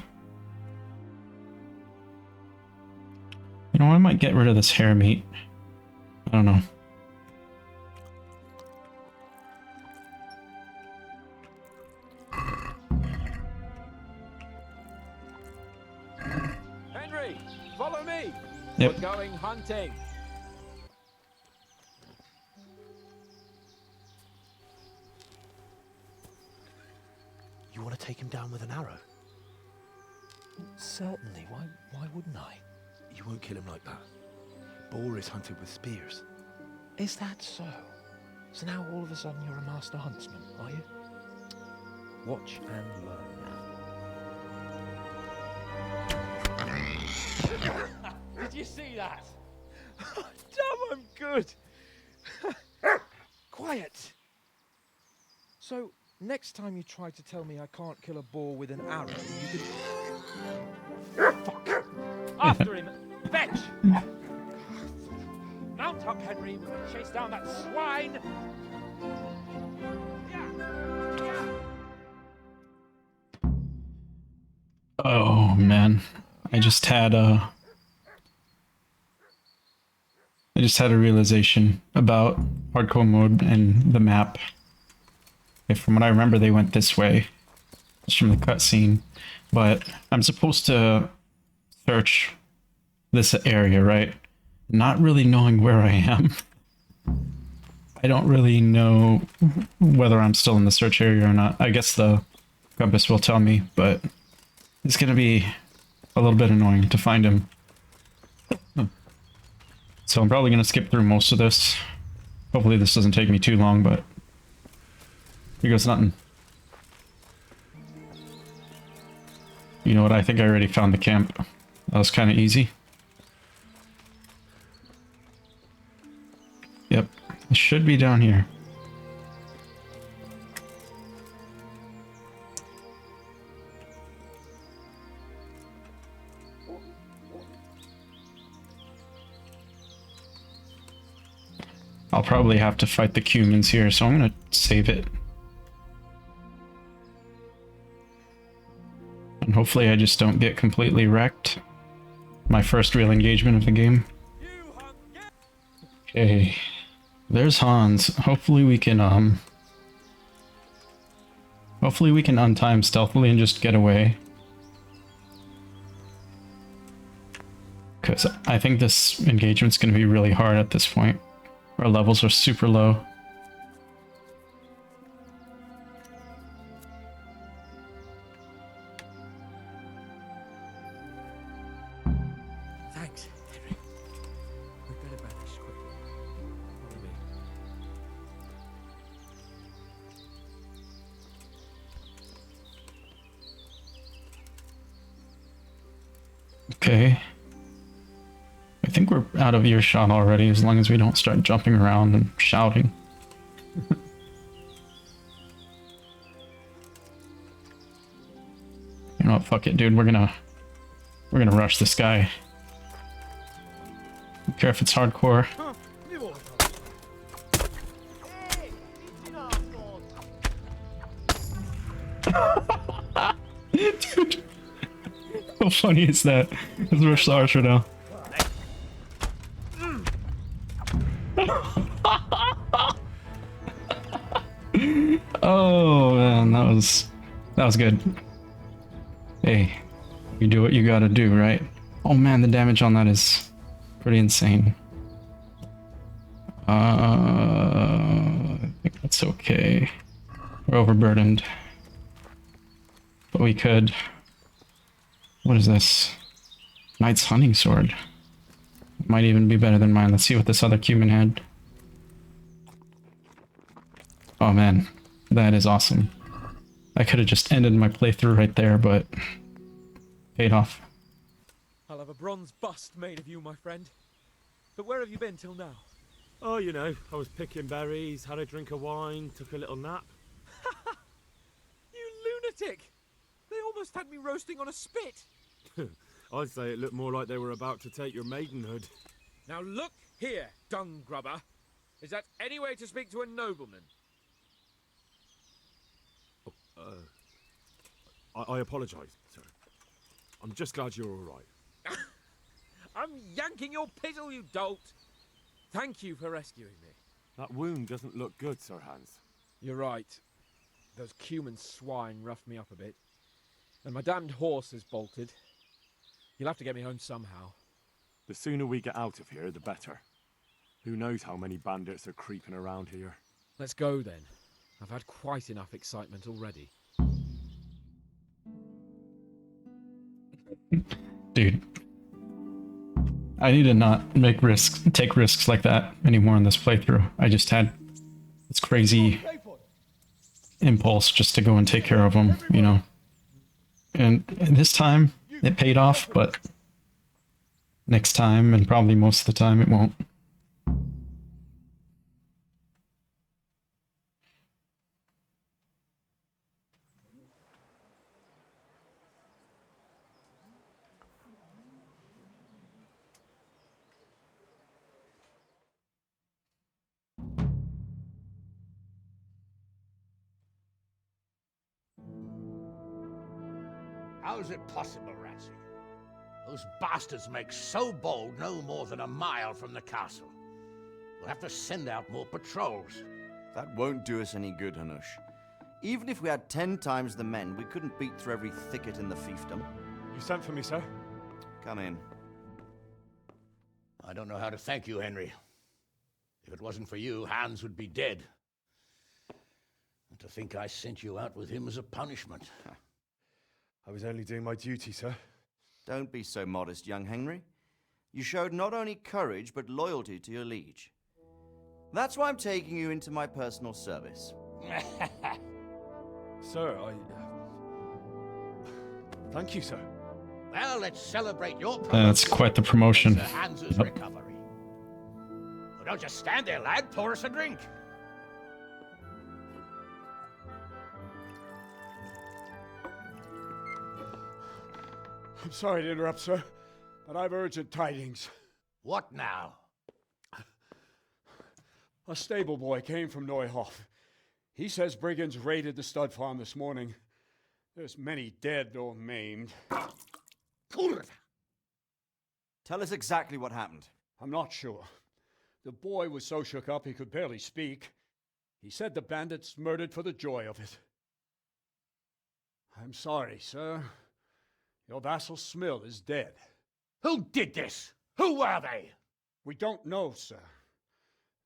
You know, I might get rid of this hare meat. I don't know. Henry, follow me. Yep. We're going hunting. You want to take him down with an arrow? Certainly. Why wouldn't I? You won't kill him like that. Boar is hunted with spears. Is that so? So now all of a sudden you're a master huntsman, are you? Watch and learn. Did you see that? Damn, I'm good. Quiet. So, next time you try to tell me I can't kill a boar with an arrow, you can... Fuck! After him! Fetch! Mount up, Henry. We're gonna chase down that swine! Oh man, I just had a realization about hardcore mode and the map. Okay, from what I remember, they went this way. It's from the cutscene, but I'm supposed to search this area, right? Not really knowing where I am. I don't really know whether I'm still in the search area or not. I guess the compass will tell me, but it's gonna be a little bit annoying to find him. So I'm probably gonna skip through most of this. Hopefully this doesn't take me too long, but here goes nothing. You know what? I think I already found the camp. That was kind of easy. Yep, it should be down here. I'll probably have to fight the cumins here, so I'm gonna save it. And hopefully I just don't get completely wrecked. My first real engagement of the game. Okay. There's Hans. Hopefully we can untime stealthily and just get away. Because I think this engagement's gonna be really hard at this point. Our levels are super low. Thanks, Henry. We better vanish quickly. Follow me. Okay. I think we're out of earshot already, as long as we don't start jumping around and shouting. You know what, fuck it, dude, we're gonna rush this guy. Don't care if it's hardcore. Dude, how funny is that? Let's rush the archer now. Oh man, that was good. Hey, you do what you gotta do, right? Oh man, the damage on that is pretty insane. I think that's okay. We're overburdened. But we could... What is this? Knight's hunting sword. Might even be better than mine. Let's see what this other cumin had. Oh man, that is awesome. I could have just ended my playthrough right there, but paid off. I'll have a bronze bust made of you, my friend. But where have you been till now? Oh, you know, I was picking berries, had a drink of wine, took a little nap. You lunatic! They almost had me roasting on a spit. I'd say it looked more like they were about to take your maidenhood. Now look here, dung grubber. Is that any way to speak to a nobleman? I apologise, sir. I'm just glad you're all right. I'm yanking your pizzle, you dolt! Thank you for rescuing me. That wound doesn't look good, Sir Hans. You're right. Those cumin swine roughed me up a bit. And my damned horse is bolted. You'll have to get me home somehow. The sooner we get out of here, the better. Who knows how many bandits are creeping around here. Let's go then. I've had quite enough excitement already. Dude. I need to not take risks like that anymore in this playthrough. I just had this crazy impulse just to go and take care of them, you know. And this time, it paid off, but next time, and probably most of the time, it won't. How's it possible, Ratsy? Those bastards make so bold no more than a mile from the castle. We'll have to send out more patrols. That won't do us any good, Hanush. Even if we had 10 times the men, we couldn't beat through every thicket in the fiefdom. You sent for me, sir? Come in. I don't know how to thank you, Henry. If it wasn't for you, Hans would be dead. And to think I sent you out with him as a punishment. I was only doing my duty, sir. Don't be so modest, young Henry. You showed not only courage, but loyalty to your liege. That's why I'm taking you into my personal service. Sir, thank you, sir. Well, let's celebrate your That's quite the promotion. Sir Hans's recovery. Well, don't just stand there, lad. Pour us a drink. I'm sorry to interrupt, sir, but I've urgent tidings. What now? A stable boy came from Neuhof. He says brigands raided the stud farm this morning. There's many dead or maimed. Tell us exactly what happened. I'm not sure. The boy was so shook up he could barely speak. He said the bandits murdered for the joy of it. I'm sorry, sir. Your vassal Smill is dead. Who did this? Who were they? We don't know, sir.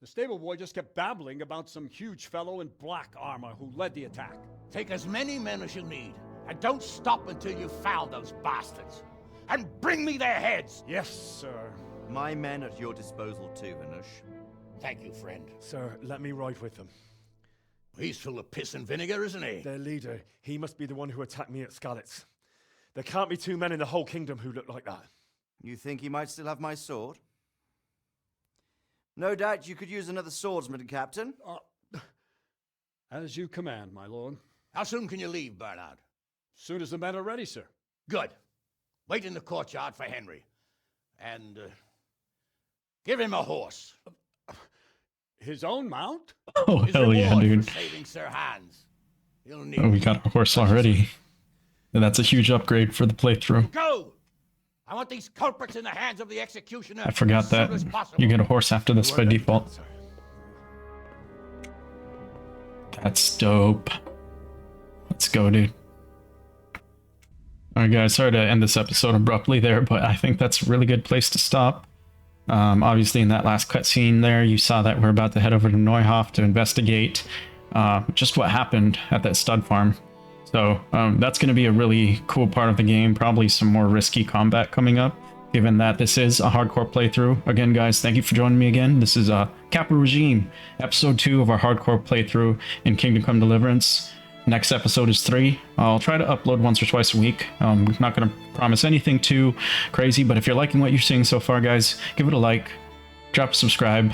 The stable boy just kept babbling about some huge fellow in black armor who led the attack. Take as many men as you need, and don't stop until you've found those bastards. And bring me their heads! Yes, sir. My men at your disposal too, Hanush. Thank you, friend. Sir, let me ride with them. He's full of piss and vinegar, isn't he? Their leader, he must be the one who attacked me at Skalitz. There can't be two men in the whole kingdom who look like that. You think he might still have my sword? No doubt you could use another swordsman, Captain. As you command, my lord. How soon can you leave, Bernard? Soon as the men are ready, sir. Good. Wait in the courtyard for Henry. And give him a horse. His own mount? Oh, hell yeah, dude. Saving Sir Hans. He'll need Oh, we got a horse already. And that's a huge upgrade for the playthrough. Go! I want these culprits in the hands of the executioner. I forgot that you get a horse after this by default. That's dope. Let's go, dude. Alright guys, sorry to end this episode abruptly there, but I think that's a really good place to stop. Obviously in that last cutscene there, you saw that we're about to head over to Neuhof to investigate just what happened at that stud farm. So that's going to be a really cool part of the game, probably some more risky combat coming up, given that this is a hardcore playthrough. Again, guys, thank you for joining me again. This is CapoRegime, episode 2 of our hardcore playthrough in Kingdom Come Deliverance. Next episode is 3. I'll try to upload once or twice a week. I'm not going to promise anything too crazy, but if you're liking what you're seeing so far, guys, give it a like, drop a subscribe,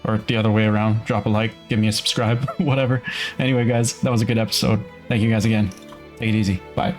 or the other way around, drop a like, give me a subscribe, whatever. Anyway, guys, that was a good episode. Thank you guys again. Take it easy. Bye.